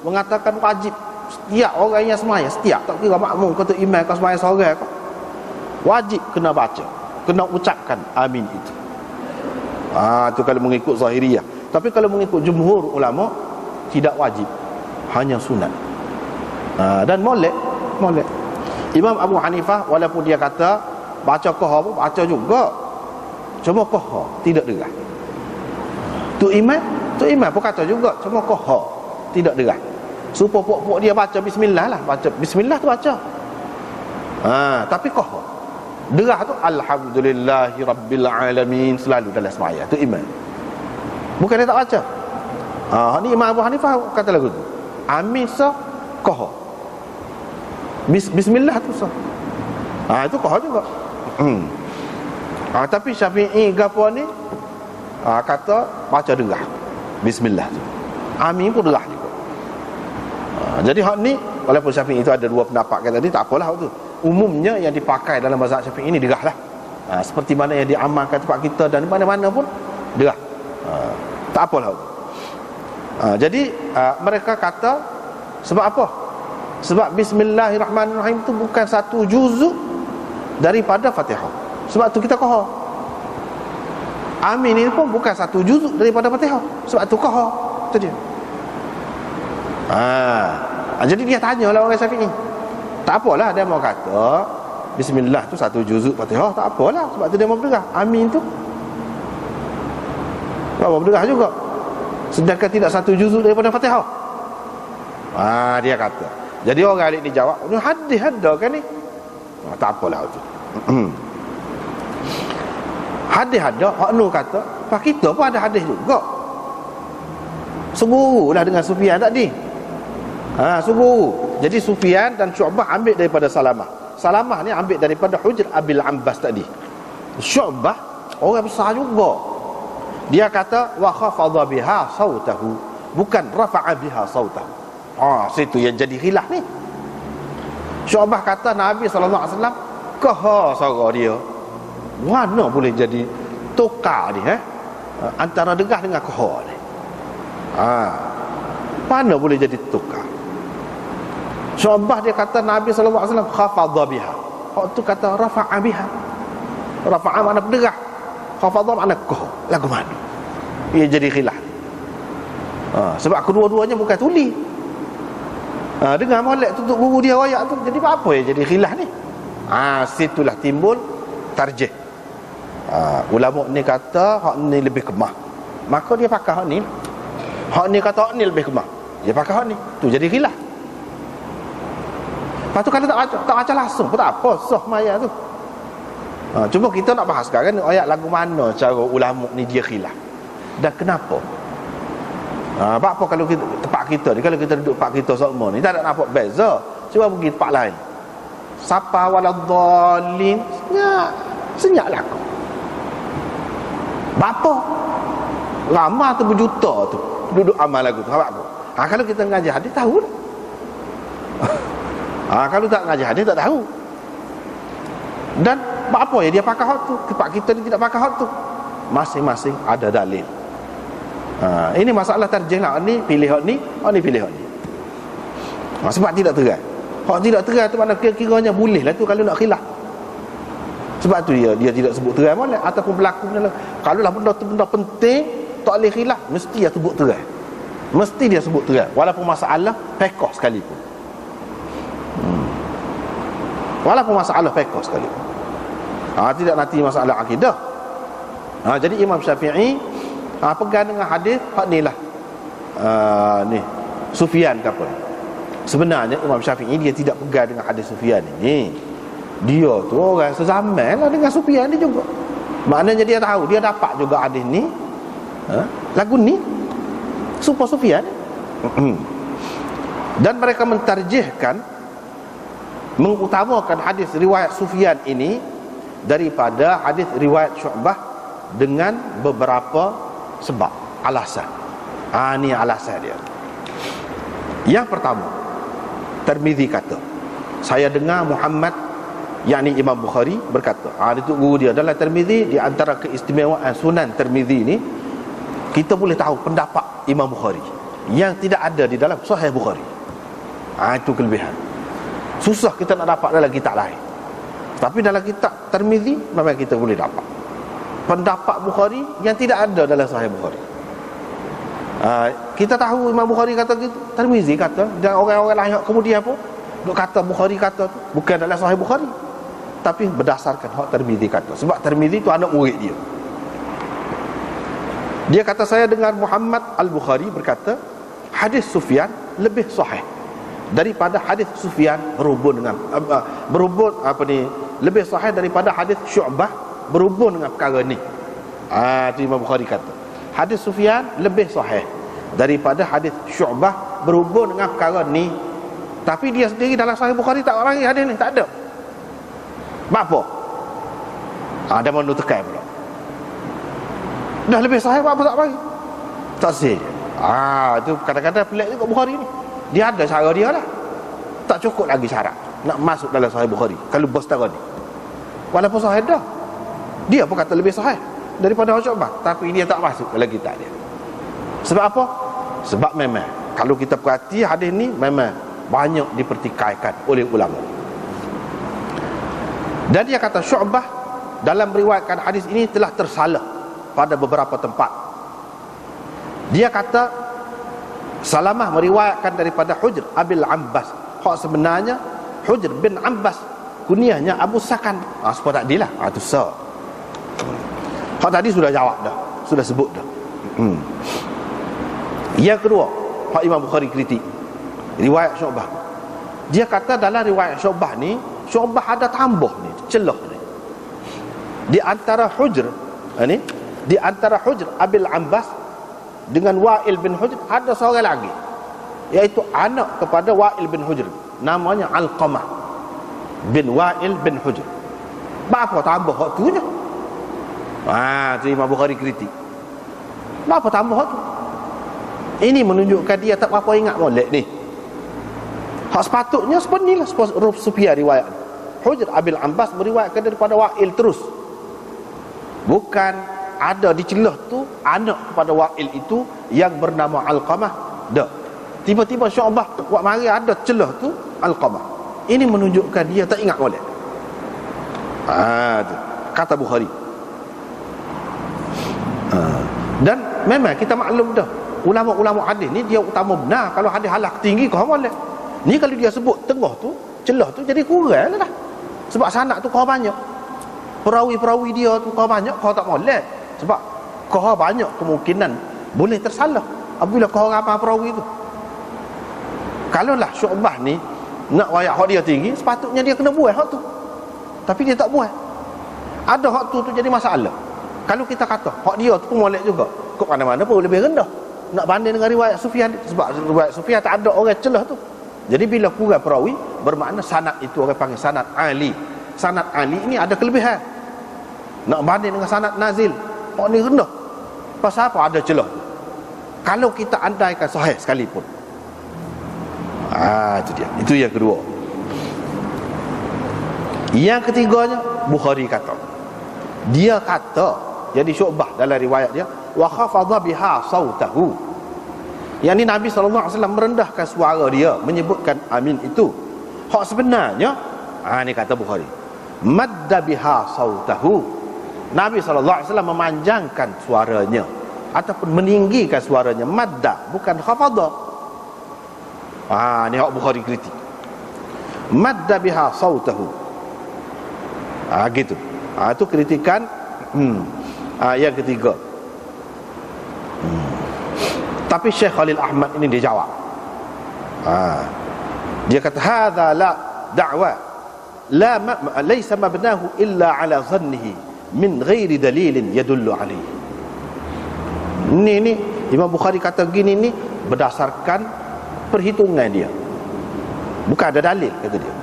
S1: mengatakan wajib setiap orang yang semaya, setiap, tak kira makmum ke tu imam ke semaya seorang ke, wajib kena baca, kena ucapkan amin itu. Tu kalau mengikut Zahiriyah. Tapi kalau mengikut jumhur ulama, tidak wajib, hanya sunat. Dan molek. Imam Abu Hanifah walaupun dia kata baca qahar pun baca juga, cuma qahar tidak derah. Tu imam pun kata juga, cuma qahar tidak derah. Supaya puak-puak dia baca bismillah lah, baca bismillah tu baca. Tapi qahar. Derah tu alhamdulillahi rabbil alamin selalu dalam sembahyang. Tu imam. Bukan dia tak baca. Ni Imam Abu Hanifah kata lagu tu. Amin sah qahar. Bismillah tu sah. Itu qahar juga. Tapi Syafi'i gapo ni kata baca derah. Bismillah tu. Amin pun derah juga. Jadi hak ni walaupun Syafi'i itu ada dua pendapat kata tadi, tak apalah tu. Umumnya yang dipakai dalam mazhab Syafi'i ini derah lah. Seperti mana yang diamalkan tempat kita dan mana-mana pun derah. Tak apalah tu. Jadi mereka kata sebab apa? Sebab Bismillahirrahmanirrahim itu bukan satu juzuk daripada Fatihah. Sebab tu kita qahar. Amin ini pun bukan satu juzuk daripada Fatihah. Sebab tu qahar. Itu dia. Jadi dia tanyalah orang Syafi'i. Tak apalah dia mau kata Bismillah tu satu juzuk Fatihah, tak apalah, sebab tu dia mau berderah. Amin tu mau berderah juga, sedangkan tidak satu juzuk daripada Fatihah. Dia kata. Jadi orang alik ni jawab, ni hadis ada kan ni? Tak apalah tu. Hadis ada, hak nu kata, pak kita pun ada hadis juga. Seguru lah dengan Sufyan tadi. Seguru. Jadi Sufyan dan Syu'bah ambil daripada Salamah. Salamah ni ambil daripada Hujr Abil Ambas tadi. Syu'bah orang besar juga. Dia kata wa khafadha biha sautahu, bukan rafa'a biha sautahu. Situ yang jadi khilaf ni. Syu'bah kata Nabi SAW kahar suara dia. Mana boleh jadi tukar ni antara degah dengan kahar ni? Mana boleh jadi tukar? Syu'bah dia kata Nabi SAW khafadha biha. Hak tu kata rafa'a biha. Rafa'a makna berderah, khafadha makna kahar. Lagu mana? Ia jadi khilaf. Sebab kedua-duanya bukan tuli. Dengar molek tutup guru dia royak tu, jadi apa ya jadi khilaf ni? Situlah timbul tarjih. Ulama ni kata hak ni lebih kemah, maka dia pakai hak ni. Hak ni kata hak ni lebih kemah, dia pakai hak ni. Tu jadi khilaf. Lepas tu kalau tak baca langsung pun tak apa, sah maya tu. Cuma kita nak bahas sekarang ni ayat lagu mana cara ulama ni dia khilaf. Dan kenapa? Apa kalau kita, tempat kita ni, kalau kita duduk tempat kita semua ni tak ada nampak beza. Cuba pergi tempat lain. Sapa waladhdallin, senyap laku. Bapa ramai tu berjuta tu duduk amal lagu tu. Apa? Kalau kita ngaji hadis tahu dah. Kalau tak ngaji hadis tak tahu. Dan apa ya dia pakai hak tu, tempat kita ni tidak pakai hak tu. Masing-masing ada dalil. Ini masalah tarjih lah. Ni pilih hak ni, ni pilih hak ni. Sebab tidak terai. Hak tidak terai tu mana kira-kiranya boleh lah tu kalau nak khilaf. Sebab tu dia tidak sebut terai molek ataupun berlaku benda. Kalau lah benda tu benda penting tak boleh khilaf, mesti dia sebut terai. Mesti dia sebut terai walaupun masalah fiqh sekalipun. Walaupun masalah fiqh sekalipun. Tidak nanti masalah akidah. Jadi Imam Syafi'i pegang dengan hadis hak ni lah. Ni Sufyan ke apa. Sebenarnya Imam Syafi'i dia tidak pegang dengan hadis Sufyan ni. Dia tu orang sezaman lah dengan Sufyan ni juga. Maknanya dia tahu, dia dapat juga hadis ni. Lagu ni supaya Sufyan. Dan mereka mentarjihkan, mengutamakan hadis riwayat Sufyan ini daripada hadis riwayat Syu'bah dengan beberapa sebab, alasan. Ni alasan dia. Yang pertama, Tirmizi kata, saya dengar Muhammad, yakni Imam Bukhari berkata, itu guru dia dalam Tirmizi. Di antara keistimewaan Sunan Tirmizi ni, kita boleh tahu pendapat Imam Bukhari yang tidak ada di dalam Sahih Bukhari. Itu kelebihan. Susah kita nak dapat dalam kitab lain, tapi dalam kitab Tirmizi memang kita boleh dapat pendapat Bukhari yang tidak ada dalam Sahih Bukhari. Kita tahu Imam Bukhari kata gitu, Tirmizi kata, dan orang-orang lain kemudian pun duk kata Bukhari kata tu bukan dalam Sahih Bukhari, tapi berdasarkan hak Tirmizi kata. Sebab Tirmizi tu anak murid dia. Dia kata, saya dengar Muhammad Al-Bukhari berkata, hadis Sufyan lebih sahih daripada hadis Sufyan berhubung dengan lebih sahih daripada hadis Syu'bah berhubung dengan perkara ni. Itu Imam Bukhari kata, hadis Sufyan lebih sahih daripada hadis Syu'bah berhubung dengan perkara ni. Tapi dia sendiri dalam Sahih Bukhari tak orang hadis ni, tak ada. Apa? Ada mana tekan pula. Dah lebih sahih apa tak bagi? Tak sih. Itu kadang-kadang pelik juga Bukhari ni. Dia ada cara dia lah. Tak cukup lagi syarat nak masuk dalam Sahih Bukhari kalau bersetara ni. Walaupun sahih dah, dia pun kata lebih sahih daripada Syu'bah, tapi dia tak masuk dalam kitab dia. Sebab apa? Sebab memang kalau kita perhati hadis ni memang banyak dipertikaikan oleh ulama. Dan dia kata Syu'bah dalam meriwayatkan hadis ini telah tersalah pada beberapa tempat. Dia kata Salamah meriwayatkan daripada Hujr Abil Ambas. Hak sebenarnya Hujr bin Ambas, kunyahnya Abu Sakan. Sebab tak adilah. Itu sah. Hak tadi sudah jawab dah, sudah sebut dah. Yang kedua, hak Imam Bukhari kritik riwayat Syu'bah. Dia kata dalam riwayat Syu'bah ni, Syu'bah ada tambah ni, celah ni. Di antara Hujr Abil Ambas dengan Wa'il bin Hujr ada seorang lagi, iaitu anak kepada Wa'il bin Hujr, namanya Alqamah bin Wa'il bin Hujr. Berapa tambah hak tu je? Tu Imam Bukhari kritik. Berapa tambah hak tu? Ini menunjukkan dia tak berapa ingat molek ni. Hak sepatutnya sebenarnya Sufyan riwayat Hujr Abil Abbas meriwayatkan daripada Wa'il terus. Bukan ada di celah tu anak kepada Wa'il itu yang bernama Alqamah. Dak. Tiba-tiba Syu'bah buat mari ada celah tu Alqamah. Ini menunjukkan dia tak ingat molek. Tu kata Bukhari. Dan memang kita maklum dah, ulama-ulama hadis ni dia utama benar kalau hadis halak tinggi kau molek. Ni kalau dia sebut tengah tu, celah tu jadi kurang dah. Sebab sanad tu kau banyak. Perawi-perawi dia tu kau banyak, kau tak molek. Sebab kau banyak kemungkinan boleh tersalah apabila kau rapal perawi tu. Kalaulah Syu'bah ni nak wayak hak dia tinggi, sepatutnya dia kena buat hak tu. Tapi dia tak buat. Ada hak tu jadi masalah. Kalau kita kata hak dia tu pun molek juga, kok mana-mana pun lebih rendah nak banding dengan riwayat Sufyan. Sebab riwayat Sufyan tak ada orang celah tu. Jadi bila kurang perawi, bermakna sanad itu orang panggil sanad ali. Sanad ali ini ada kelebihan. Nak banding dengan sanad nazil, hak ni rendah. Pasal apa? Ada celah. Kalau kita andaikan sahih sekalipun. Itu dia. Itu yang kedua. Yang ketiganya, Bukhari kata, dia kata, jadi Syu'bah dalam riwayat dia, wa khafadha biha sautahu. Yang ni Nabi SAW merendahkan suara dia menyebutkan amin itu. Hak sebenarnya, ni kata Bukhari, madda biha sautahu. Nabi SAW memanjangkan suaranya ataupun meninggikan suaranya. Madda, bukan khafadha. Ni hak Bukhari kritik. Madda biha sautahu. Gitu. Itu kritikan yang ketiga. Tapi Syekh Khalil Ahmad ini dia jawab. Dia kata hadza la da'wa la laysa mabnahu illa ala dhannihi min ghairi dalilin yadullu alaihi. Ini Imam Bukhari kata gini ni berdasarkan perhitungan dia. Bukan ada dalil kata dia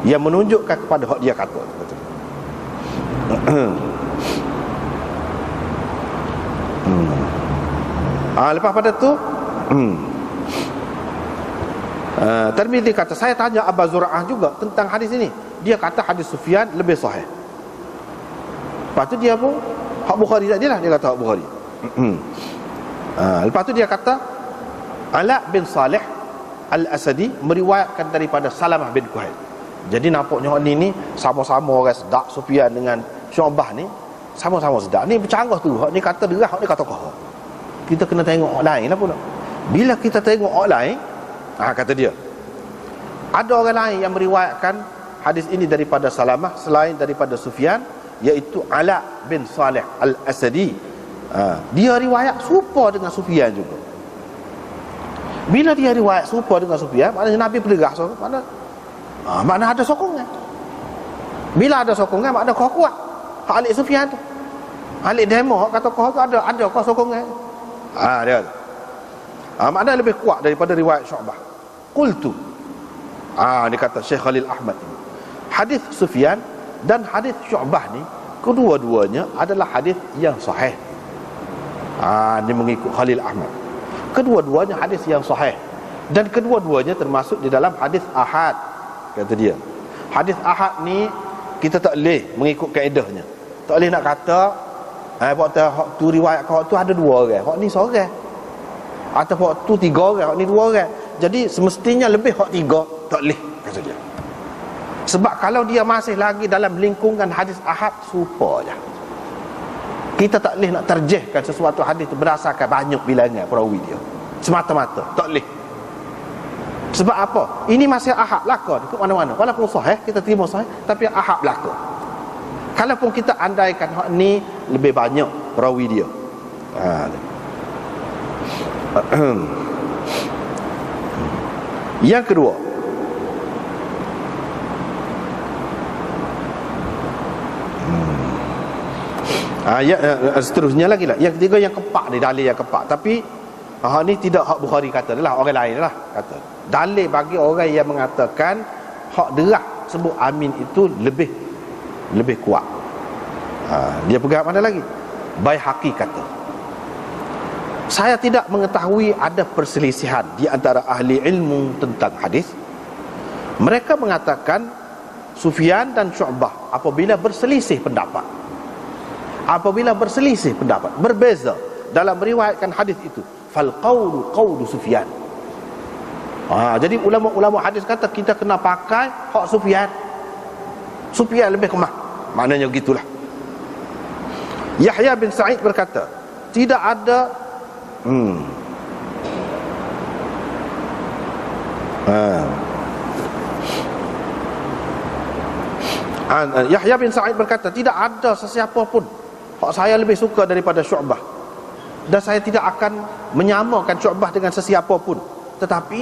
S1: yang menunjukkan kepada hak dia kata. Lepas pada tu Tirmizi kata, saya tanya Abu Zur'ah juga tentang hadis ini. Dia kata hadis Sufyan lebih sahih. Lepas tu dia pun hak Bukhari tak jelas, dia kata hak Bukhari. Lepas tu dia kata Ala bin Salih Al-Asadi meriwayatkan daripada Salamah bin Kuhail. Jadi nampaknya ni sama-sama orang sedap. Sufyan dengan Syu'bah ni sama-sama sedap. Ni bercanggah tu. Hak ni kata derah, hak ni kata kohar. Kita kena tengok orang lain lah pula. Bila kita tengok orang lain, kata dia, ada orang lain yang meriwayatkan hadis ini daripada Salamah selain daripada Sufyan, iaitu Ala bin Salih Al-Asadi. Dia riwayat serupa dengan Sufyan juga. Bila dia riwayat serupa dengan Sufyan, maknanya Nabi berderah, makna ada sokongan. Bila ada sokongan, makna kau kuat. Hak Alik Sufyan tu, Alik demo kata kau tu ada kau sokongan. Dia makna lebih kuat daripada riwayat Syu'bah. Qultu, dia kata Syekh Khalil Ahmad ini, hadis Sufyan dan hadis Syu'bah ni kedua-duanya adalah hadis yang sahih. Dia mengikut Khalil Ahmad. Kedua-duanya hadis yang sahih, dan kedua-duanya termasuk di dalam hadis ahad, kata dia. Hadis ahad ni kita tak boleh mengikut kaedahnya. Tak boleh nak kata hak tu riwayat hak tu ada dua orang, hak ni seorang, atau hak tu tiga orang, hak ni dua orang. Jadi semestinya lebih hak tiga, tak boleh, kata dia. Sebab kalau dia masih lagi dalam lingkungan hadis ahad, serupa je. Kita tak boleh nak terjehkan sesuatu hadis itu berdasarkan banyak bilangan perawi dia semata-mata, tak boleh. Sebab apa? Ini masih ahad belaka ke mana-mana. Walaupun sahih, kita terima sahih, tapi ahad belaka. Kalaupun kita andaikan hak ni lebih banyak perawi dia. Yang kedua, Seterusnya lagi lah. Yang ketiga yang kepak ni, dalil yang kepak. Tapi ni tidak hak Bukhari kata adalah orang lain lah kata. Dalil bagi orang yang mengatakan hak derah sebut amin itu lebih kuat. Dia pegang mana lagi? Baihaqi kata, saya tidak mengetahui ada perselisihan di antara ahli ilmu tentang hadis. Mereka mengatakan Sufyan dan Syu'bah apabila berselisih pendapat, berbeza dalam meriwayatkan hadis itu, fal qawlu Sufyan. Jadi ulama-ulama hadis kata kita kena pakai hak Sufyan. Sufyan lebih kemah. Maknanya gitulah. Yahya bin Sa'id berkata, tidak ada Yahya bin Sa'id berkata, tidak ada sesiapa pun hak saya lebih suka daripada Syu'bah, dan saya tidak akan menyamakan Syu'bah dengan sesiapa pun. Tetapi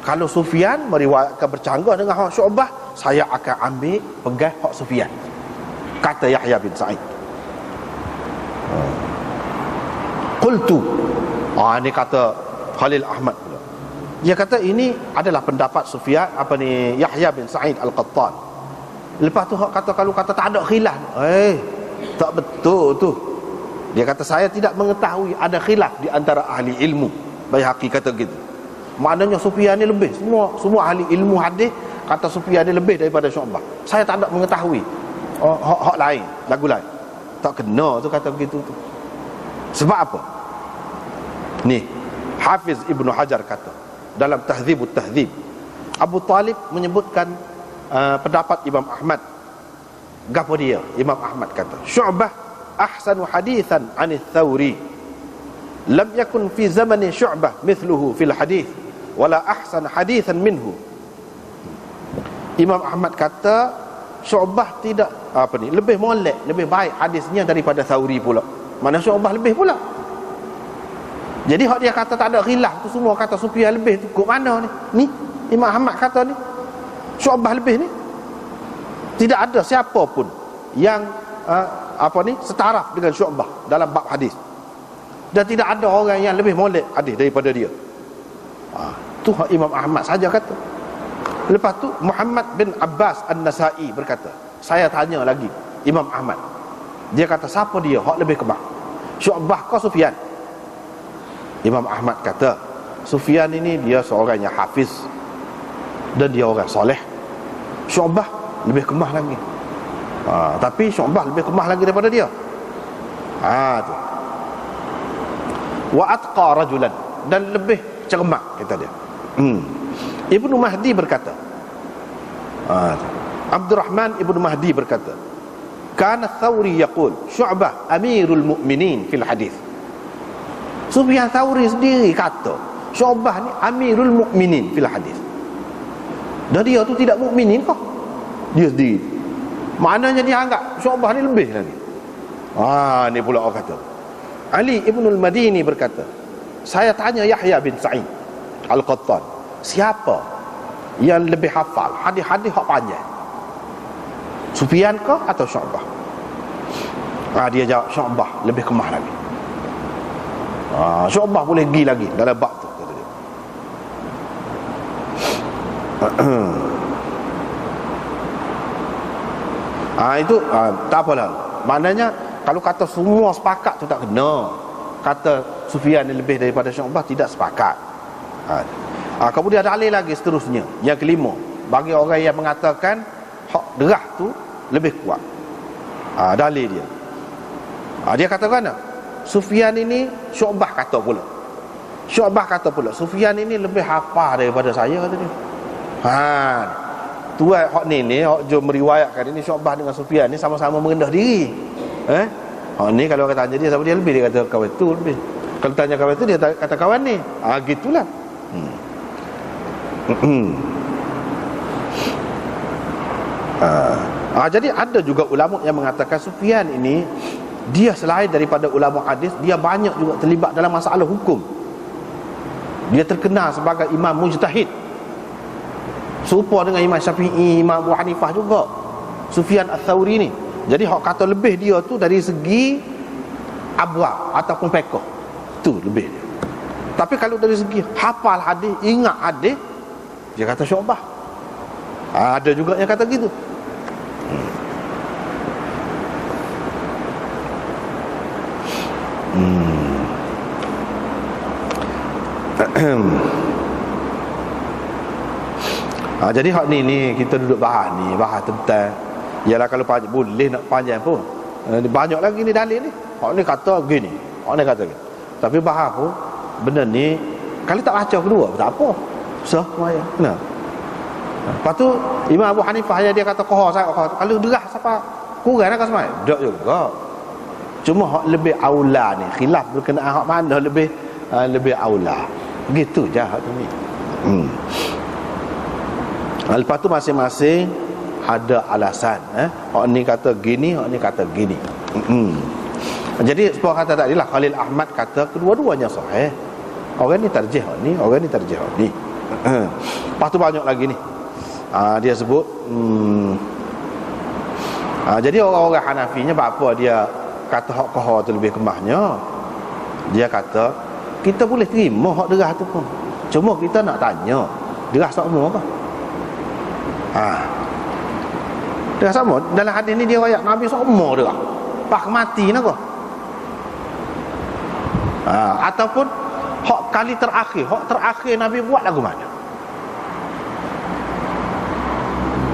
S1: kalau Sufyan meriwayatkan bercanggah dengan hak Syu'bah, saya akan ambil pegang hak Sufyan, kata Yahya bin Sa'id. Qultu, ini kata Khalil Ahmad pula. Dia kata ini adalah pendapat Sufyan, Yahya bin Sa'id Al-Qattan. Lepas tu kata, kalau kata tak ada khilaf, tak betul tu. Dia kata saya tidak mengetahui ada khilaf di antara ahli ilmu. Baihaqi kata gitu. Maknanya Sufyan ni lebih, semua ahli ilmu hadis kata Sufyan ni lebih daripada Syu'bah. Saya tak ada mengetahui hak lain, lagu lain. Tak kena tu kata begitu tu. Sebab apa? Ni Hafiz Ibnu Hajar kata dalam Tahdzibut Tahdzib, Abu Talib menyebutkan pendapat Imam Ahmad. Gapo dia? Imam Ahmad kata, Syu'bah ahsanu hadithan 'an ats-Tsauri. Lam yakun fi zamani Syu'bah mithluhu fil hadith wala ahsan hadithan minhu. Imam Ahmad kata Syu'bah tidak lebih molek, lebih baik hadisnya daripada Tsauri pula. Mana Syu'bah lebih pula. Jadi hak dia kata tak ada khilaf tu, semua kata Sufyan lebih tu kok mana ni? Ni Imam Ahmad kata ni Syu'bah lebih ni. Tidak ada siapa pun yang setaraf dengan Syu'bah dalam bab hadis. Dan tidak ada orang yang lebih molek hadis daripada dia. Tu Imam Ahmad saja kata. Lepas tu Muhammad bin Abbas An-Nasa'i berkata, saya tanya lagi Imam Ahmad. Dia kata siapa dia hak lebih kebak? Syu'bah ke Sufyan? Imam Ahmad kata Sufyan ini dia seorang yang hafiz dan dia orang soleh. Syu'bah lebih kemah lagi. Tapi Syu'bah lebih kemah lagi daripada dia. Tu. Wa atqa rajulan, dan lebih cermat kata dia. Ibnu Mahdi berkata, Abdurrahman Ibnu Mahdi berkata, kana Tsauri yaqul Syu'bah amirul mu'minin fil hadis. Sufyan Tsauri sendiri kata Syu'bah ni amirul mu'minin fil hadis. Dan dia tu tidak mukminin kah? Dia sendiri. Maknanya dia anggap Syu'bah ni lebih lagi. Ni pula orang kata. Ali Ibnul Madini berkata, saya tanya Yahya bin Sa'id Al-Qattan, siapa yang lebih hafal hadis-hadis hak panjang, Sufyan ke atau Syu'bah? Dia jawab Syu'bah lebih kemah lagi. Syu'bah boleh pergi lagi dalam bab tu, kata dia. Itu tak apalah. Maknanya kalau kata semua sepakat tu tak kena. Kata Sufyan ni lebih daripada Syu'bah, tidak sepakat. Kemudian dalil lagi seterusnya, yang kelima, bagi orang yang mengatakan hak derah tu lebih kuat. Dalil dia. Dia kata mana? Sufyan ini, Syu'bah kata pula. Sufyan ini lebih hafal daripada saya, kata dia. Tuan hak ni hak jom meriwayatkan ini Syu'bah dengan Sufyan ni sama-sama merendah diri. Hak ni kalau orang tanya dia siapa dia lebih, dia kata kawan tu lebih. Kalau tanya kawan tu dia kata kawan ni. Gitulah. Jadi ada juga ulama yang mengatakan Sufyan ini, dia selain daripada ulama hadis, dia banyak juga terlibat dalam masalah hukum. Dia terkenal sebagai imam mujtahid, serupa dengan Imam Syafi'i, Imam Abu Hanifah juga Sufyan Ats-Tsauri ni. Jadi hak kata lebih dia tu dari segi abwab ataupun fiqh. Tu lebih dia. Tapi kalau dari segi hafal hadis, ingat hadis, dia kata Syu'bah. Ada juga yang kata gitu. Jadi hak ni kita duduk bahas tentang, ialah kalau boleh nak panjang pun, banyak lagi ni dalil ni. Hak ni kata gini, hak ni kata gini. Tapi bahas pun benda ni kalau tak baca kedua tak apa. Sah semaya. Kenapa? Lepas tu Imam Abu Hanifah dia kata qahar sangat qahar. Kalau derah siapa kurang nak semaya? Tak juga. Cuma hak lebih aula ni, khilaf berkenaan hak mana lebih aula. Begitu je hak tu ni. Lepas tu masing-masing ada alasan. Hak ni kata gini, hak ni kata gini. Jadi sebab kata tadi lah, Khalil Ahmad kata kedua-duanya sahih. Orang ni tarjih hak ni, orang ni tarjih hak ni. Lepas tu banyak lagi ni. Dia sebut jadi orang-orang Hanafinya apa dia kata hak qahar tu lebih kemahnya. Dia kata kita boleh terima hak derah tu pun. Cuma kita nak tanya, derah sama ke? Derah sama. Dalam hadis ni dia ayat Nabi sama derah. Pak mati nak ke? Ataupun hak kali terakhir Nabi buat lagu mana?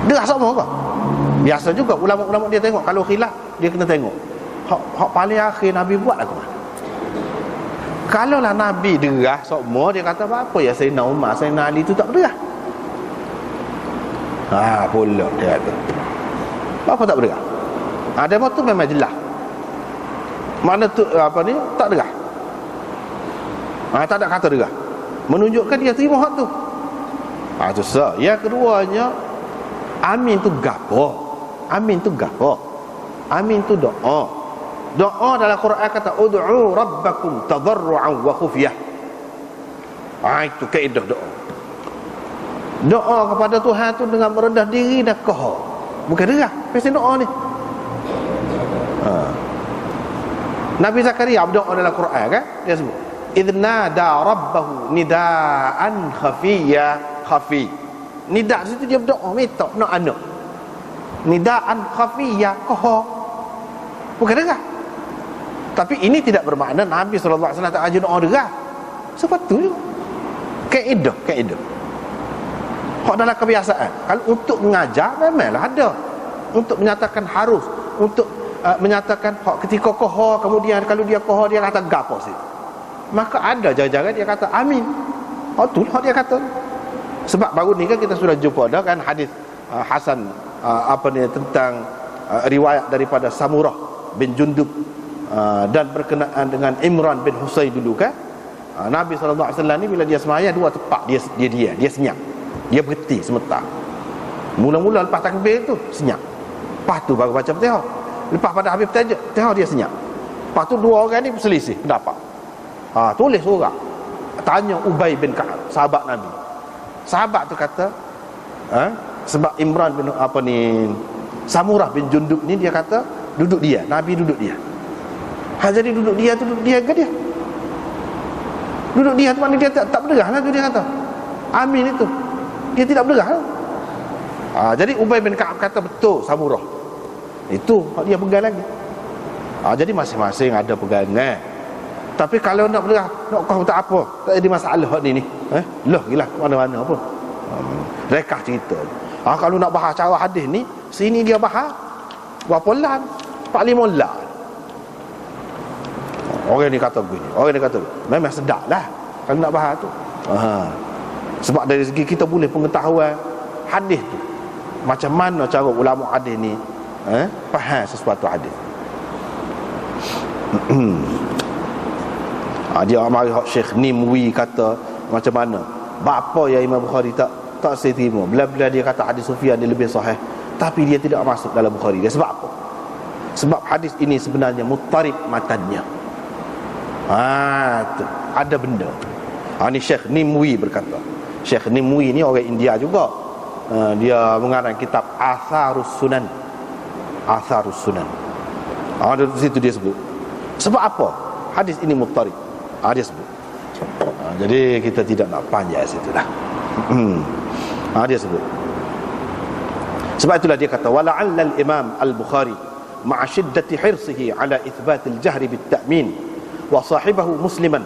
S1: Derah sama ke? Biasa juga ulama-ulama dia tengok, kalau khilaf dia kena tengok hak paling akhir Nabi buat lagu mana. Kalau lah Nabi derah sama, dia kata apa ya Sayyidina Umar, Sayyidina Ali tu tak berderah. Pula dia kata apa tak berderah. Demo tu memang jelas. Mana tu tak derah. Tak ada kata derah. Menunjukkan dia terima hak tu. Tu sah. Yang keduanya, amin tu gapo? Amin tu gapo? Amin tu doa. Doa dalam Quran kata ud'u rabbakum tadarruan wa khufyah. Itu kaedah doa. Doa kepada Tuhan tu dengan merendah diri dan qahar. Bukan derah. Pasti doa ni. Nabi Zakaria berdoa dalam Quran kan? Dia sebut idnada rabbahu nidaan khafi. Nida di situ dia berdoa minta nak anak. Nidaan khafiyah qahar. Bukan derah. Tapi ini tidak bermakna Nabi SAW tak ajar doa derah. Sepatutnya kaedah. Hak dalam kebiasaan. Kalau untuk mengajar memanglah ada. Untuk menyatakan harus, untuk menyatakan hak ketika qahar, kemudian kalau dia qahar dia kata gapo sih. Maka ada jangan-jangan dia kata amin. Tu hak dia kata. Sebab baru ni kan kita sudah jumpa dah kan hadis Hasan tentang riwayat daripada Samurah bin Jundub dan berkenaan dengan Imran bin Husain dulu kan. Nabi SAW ni bila dia semaya dua tepak dia senyap. Dia berhenti sebentar. Mula-mula lepas takbir tu senyap. Lepas tu baru baca Fatihah. Lepas pada habis Fatihah dia senyap. Lepas tu dua orang ni berselisih pendapat. Tulis orang tanya Ubay bin Ka'ab, sahabat Nabi. Sahabat tu kata sebab Imran bin Samurah bin Jundub ni dia kata duduk dia, Nabi duduk dia. Jadi duduk dia ke dia? Duduk dia tu maknanya dia tak berderah lah tu dia kata. Amin itu. Dia tidak berderah lah. Jadi Ubay bin Ka'ab kata betul Samurah. Itu dia pegang lagi. Jadi masing-masing ada pegangan. Tapi kalau nak berderah, nak kau tak apa, tak ada masalah hak ni. Lah gila mana-mana pun. Rekah cerita. Kalau nak bahas cara hadis ni, sini dia bahas berapa lan? 45 lan. Orang ni kata begini, orang ni kata begini. Memang sedap lah kalau nak bahas tu. Sebab dari segi kita boleh pengetahuan hadis tu, macam mana cara ulama hadis ni faham sesuatu hadis. Dia mari Syekh Nimwi kata macam mana, bapa yang Imam Bukhari tak saya terima. Bila-bila dia kata hadis Sufyan dia lebih sahih, tapi dia tidak masuk dalam Bukhari. Dia sebab apa? Sebab hadis ini sebenarnya muttarib matannya. Tu ada benda. Ni Syekh Nimwi berkata. Syekh Nimwi ni orang India juga. Dia mengarang kitab Atharus Sunan. Di situ dia sebut Sebab apa hadis ini muttarib? Dia sebut. Jadi kita tidak nak panjang situ dah. Dia sebut. Sebab itulah dia kata wala'alla al-imam al-Bukhari ma'a shiddati hirsihi ala ithbat al-jahr bit-ta'min wa sahibahu musliman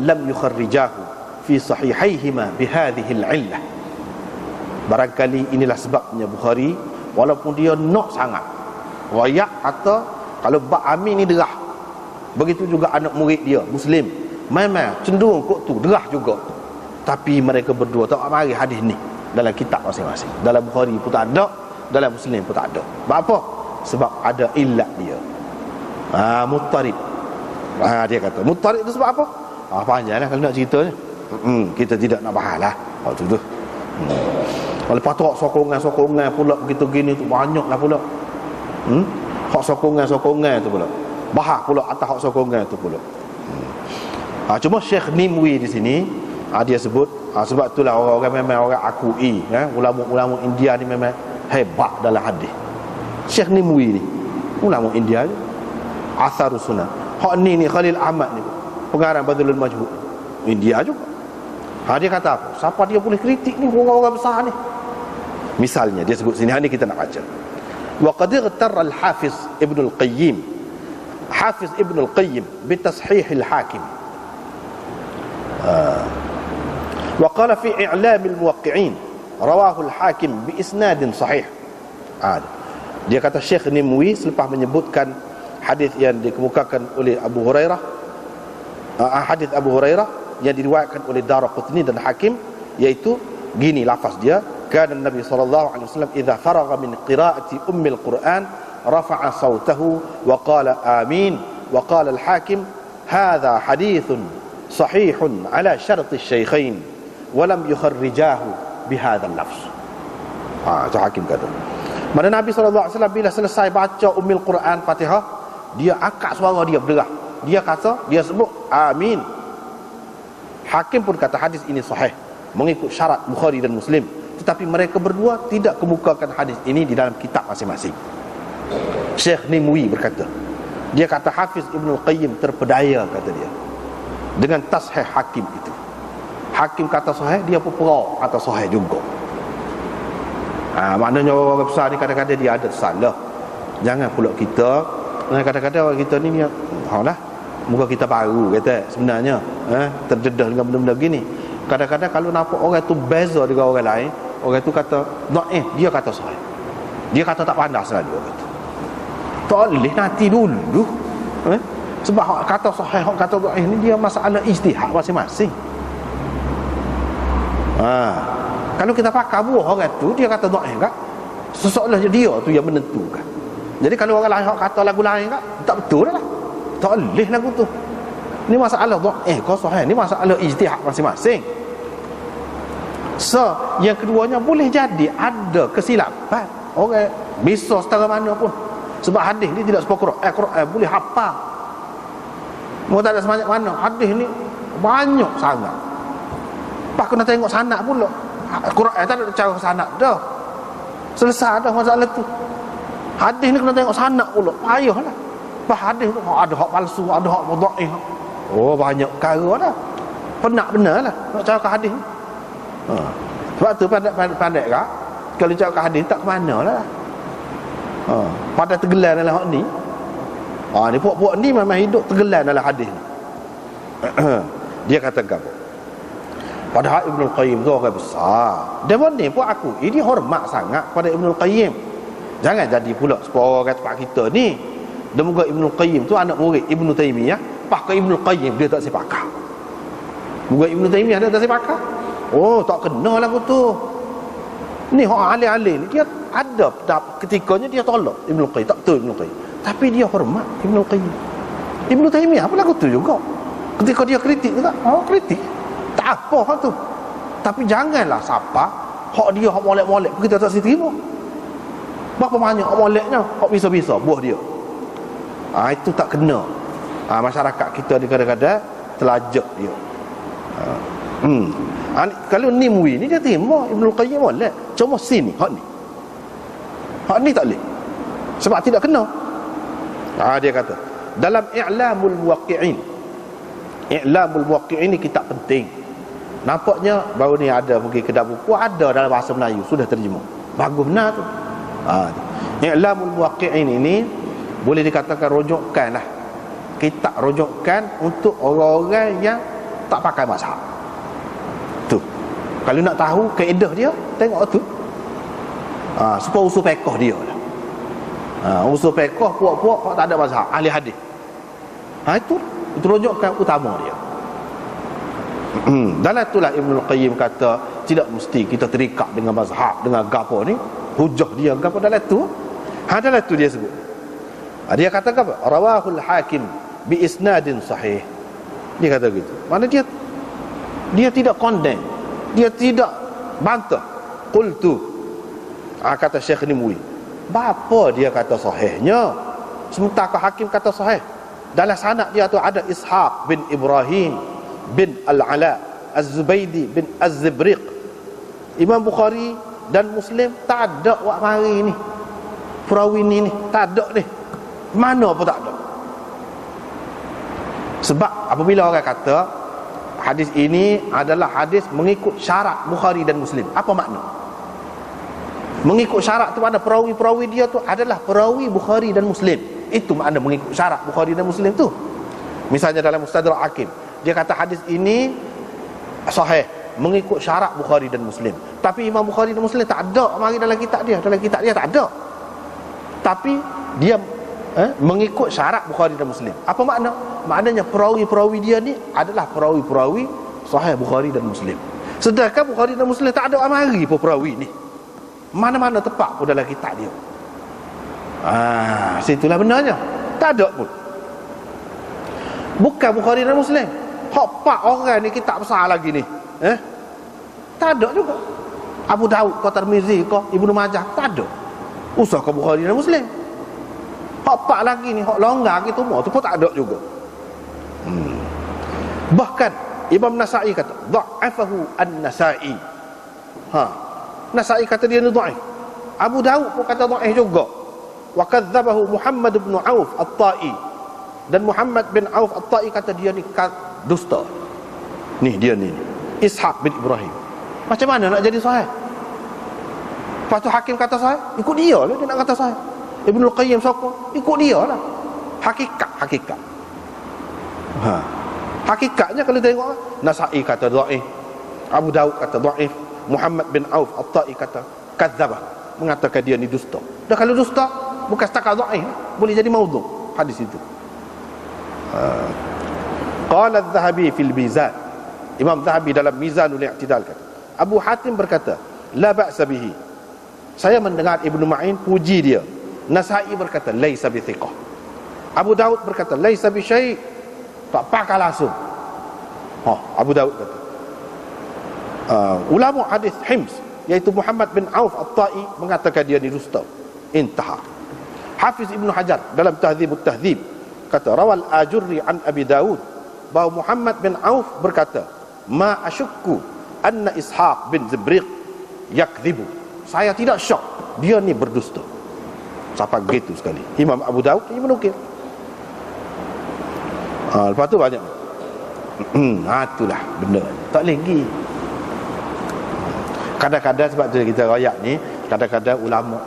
S1: lam yukharrijahu fi sahihaihima bihadhihi al-'illah. Barangkali inilah sebabnya Bukhari walaupun dia nak sangat royak kata kalau bab amin ni derah. Begitu juga anak murid dia Muslim memang cenderung kok tu derah juga. Tapi mereka berdua tak mari hadis ni dalam kitab masing-masing. Dalam Bukhari pun tak ada, dalam Muslim pun tak ada. Sebab apa? Sebab ada illat dia. Muttarib. Dia kata muttarib itu sebab apa? Panjanglah kalau nak cerita ni. Kita tidak nak bahas lah waktu tu. Lepas tu hak sokongan pula begitu gini tu banyaklah pula. Hak sokongan tu pula. Bahas pula atas hak sokongan tu pula. Cuma Syekh Nimwi di sini dia sebut sebab itulah orang-orang memang orang akui ulama-ulama India ni memang hebat dalam hadis. Syekh Nimwi ni ulama India je. Atharus Sunnah. Hak ni Khalil Ahmad ni pengarang Badlul Majhul India juga. Dia kata apa? Siapa dia boleh kritik ni orang-orang besar ni? Misalnya dia sebut sini, ni kita nak baca. Wa qad igtarra al-Hafiz Ibn al-Qayyim Hafiz Ibn al-Qayyim bi tashih al-Hakim. Wa qala fi i'lam al-muwaqqi'in rawahu al-Hakim bi isnadin sahih. Dia kata Syekh Nimwi selepas menyebutkan hadis yang dikemukakan oleh Abu Hurairah, hadis Abu Hurairah yang diriwayatkan oleh Daraqutni dan Hakim, iaitu gini lafaz dia, kana Nabi sallallahu alaihi wasallam idza faragha min qira'ati ummil Quran rafa'a sautahu wa qala amin wa qala al-Hakim hadha hadithun sahihun ala syart asy-syaikhain wa lam yukharrijahu bihadha al-lafz. Itu Hakim kata. Mana Nabi sallallahu alaihi wasallam bila selesai baca ummil Quran Fatihah, dia angkat suara dia berderah. Dia kata, dia sebut amin. Hakim pun kata hadis ini sahih mengikut syarat Bukhari dan Muslim, tetapi mereka berdua tidak kemukakan hadis ini di dalam kitab masing-masing. Syekh Nimwi berkata, dia kata Hafiz Ibn al-Qayyim terpedaya, kata dia, dengan tashih Hakim itu. Hakim kata sahih, dia pun perau kata sahih juga. Maknanya orang besar ni kadang-kadang dia ada salah. Jangan pula kita, kadang-kadang orang kita ni lah, muka kita baru kata sebenarnya terdedah dengan benda-benda begini. Kadang-kadang kalau nampak orang tu beza dengan orang lain, orang tu kata dia kata sahih, dia kata tak pandai selalu. Orang tu tak boleh nanti dulu sebab hak kata sahih, hak kata dhaif ni dia masalah ijtihad masing-masing. Kalau kita pakai buah orang tu dia kata dhaif kan, seseorang dia tu yang menentukan. Jadi kalau orang lain hak kata lagu lain kan, tak betul lah, tak boleh lagu tu. Ni masalah dhaif kau sahih, ni masalah ijtihad masing-masing. So yang keduanya boleh jadi ada kesilapan orang bisa setara mana pun, sebab hadis ni tidak seperti Quran boleh hafal. Mau tak ada sebanyak mana hadis ni banyak sangat. Pak kena tengok sanad pula. Quran tak ada cara sanad dah. Selesai dah masalah tu. Hadis ni kena tengok sanad pula. Payahlah. Pak hadis tu ada hak palsu, ada hak dhaif. Banyak perkara dah. Penak benarlah nak cakap hadis ni. Sebab tu pandai kak kalau cakap hadis tak ke mana lah. Pada tergelar dalam hak ni. Ni puak-puak ni memang hidup tergelar dalam hadis ni. Dia katakan padahal Ibn al-Qayyim tu orang besar. Dia pun ni pun aku ini hormat sangat pada Ibn al-Qayyim. Jangan jadi pula sepuluh orang tempat kita ni dia moga Ibn al-Qayyim tu anak murid Ibn Taimiyah, pakai Ibn al-Qayyim dia tak sepakat. Moga Ibn Taimiyah dia tak sepakat. Tak kena lagu tu. Ni hak ahli-ahli ni dia ada ketikanya dia tolak Ibn al-Qayyim, tak betul Ibn al-Qayyim, tapi dia hormat Ibn al-Qayyim. Ibn Taimiyah pun lagu tu juga. Ketika dia kritik tu tak? Kritik. Tak apa hak tu. Tapi janganlah siapa hak dia hak molek-molek kita tak terima. Berapa banyak hak moleknya, hak bisa-bisa buah dia. Itu tak kena. Masyarakat kita ni kadang-kadang telajak dia. Kalau Nimwi ni dia terima Ibn al-Qayyim molek. Cuma sini hak ni tak boleh. Sebab tidak kena. Dia kata dalam I'lamul Muwaqqi'in. I'lamul Muwaqqi'in ni kitab penting. Nampaknya baru ni ada pergi kedai buku, ada dalam bahasa Melayu, sudah terjemah. Bagus benar tu. I'lamul Muwaqqi'in ini boleh dikatakan rujukan lah. Kitab rujukan untuk orang-orang yang tak pakai mazhab. Tu. Kalau nak tahu kaedah dia, tengok tu. Supaya usul fiqh dia lah. Usul fiqh puak-puak tak ada mazhab, ahli hadis. Itu rujukan utama dia. Dalam itulah Ibnul Qayyim kata tidak mesti kita terikat dengan mazhab, dengan gapo ni, hujah dia gapo dalam tu. Dalam tu dia sebut. Dia kata apa? Rawahul Hakim bi isnadin sahih. Dia kata gitu. Mana dia tidak condemn, dia tidak bantah. Qultu, kata Syekh Nimwi, bapa dia kata sahihnya, sementara Hakim kata sahih. Dalam sanad dia tu ada Ishaq bin Ibrahim bin Al-Ala Az-Zubaydi bin Az-Zibriq. Imam Bukhari dan Muslim tak ada wak mari ni, perawi ni tak ada ni. Mana pun tak ada. Sebab apabila orang kata hadis ini adalah hadis mengikut syarat Bukhari dan Muslim, apa makna? Mengikut syarat tu mana perawi-perawi dia tu adalah perawi Bukhari dan Muslim. Itu makna mengikut syarat Bukhari dan Muslim tu. Misalnya dalam Mustadrak Hakim, dia kata hadis ini sahih mengikut syarat Bukhari dan Muslim. Tapi Imam Bukhari dan Muslim tak ada mari dalam kitab dia. Dalam kitab dia tak ada. Tapi dia mengikut syarat Bukhari dan Muslim. Apa makna? Maknanya perawi-perawi dia ni adalah perawi-perawi sahih Bukhari dan Muslim. Sedangkan Bukhari dan Muslim tak ada amari pun perawi ni. Mana-mana tepat pun dalam kitab dia. Situlah benarnya. Tak ada pun. Bukan Bukhari dan Muslim. Hak pak orang ni kitab besar lagi ni. Tak ada juga. Abu Daud ke Tirmizi ke Ibnu Majah tak ada. Usah ke Bukhari dan Muslim. Hak pak lagi ni, hak longgar gitu semua tu pun tak ada juga. Bahkan Imam Nasa'i kata dha'afahu an-Nasa'i. Nasa'i kata dia ni dhaif. Abu Daud pun kata dhaif juga. Wa kadzdzabahu Muhammad bin Auf At-Ta'i. Dan Muhammad bin Auf At-Ta'i kata dia ni dusta. Ni dia ni Ishaq bin Ibrahim. Macam mana nak jadi sahih? Lepas tu Hakim kata sahih, ikut dia lah dia nak kata sahih. Ibnul Qayyim sokong, ikut dia lah. Hakikat. Hakikatnya kalau tengok, Nasa'i kata dhaif, Abu Daud kata dhaif, Muhammad bin Auf At-Ta'i kata kadzdzabah, mengatakan dia ni dusta. Dah kalau dusta bukan setakat dhaif, boleh jadi maudhu' hadis itu. Qala Az-Zahabi fil Mizan. Imam Zahabi dalam Mizanul I'tidal kata, Abu Hatim berkata, la ba'sa bihi. Saya mendengar Ibnu Ma'in puji dia. Nasa'i berkata laisa bi thiqah. Abu Daud berkata laisa bi syai'. Tak pakal langsung. Abu Daud kata. Ulama hadis Hims iaitu Muhammad bin Auf At-Ta'i mengatakan dia ni dusta. Intaha. Hafiz Ibnu Hajar dalam Tahdzibut Tahdzib kata rawal Ajurri an Abi Daud bahawa Muhammad bin Auf berkata ma asyukku anna Ishaq bin Zibriq yakdzibu. Saya tidak syok dia ni berdusta. Sampai gitu sekali. Imam Abu Daud ini menukil. Lepas tu banyak. Itulah benda. Tak lagi. Kadang-kadang sebab tu kita rakyat ni, kadang-kadang ulama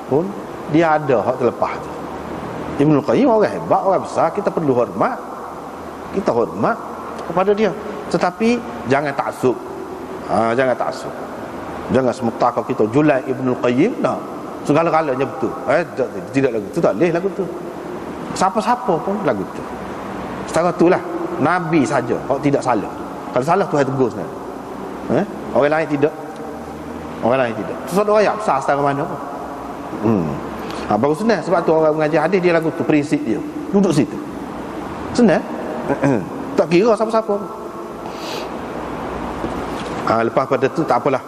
S1: pun dia ada hak terlepas tu. Ibnul Qayyim orang hebat, orang besar, kita perlu hormat. Kita hormat kepada dia. Tetapi jangan taksub. Jangan taksub. Jangan semata kalau kita julai Ibnul Qayyim dah. Segala-galanya betul. Tidak lagu tu, tak boleh lagu tu. Siapa-siapa pun lagu tu. Setara itulah Nabi saja kalau tidak salah. Kalau salah Tuhan tegur sebenarnya. Orang lain tidak. Orang lain tidak. Sesuatu ayat besar setara mana pun. Baru senang. Sebab tu orang mengajar hadis dia lagu tu, prinsip dia. Duduk situ. Senang. Tak kira siapa-siapa. Lepas pada tu tak apalah.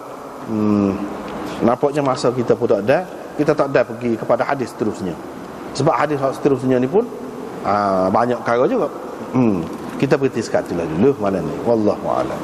S1: Nampaknya masa kita pun tak ada. Kita tak ada pergi kepada hadis seterusnya. Sebab hadis seterusnya ni pun banyak perkara juga. Kita berhenti sekat tu lah dulu malam ni. Wallahu a'lam.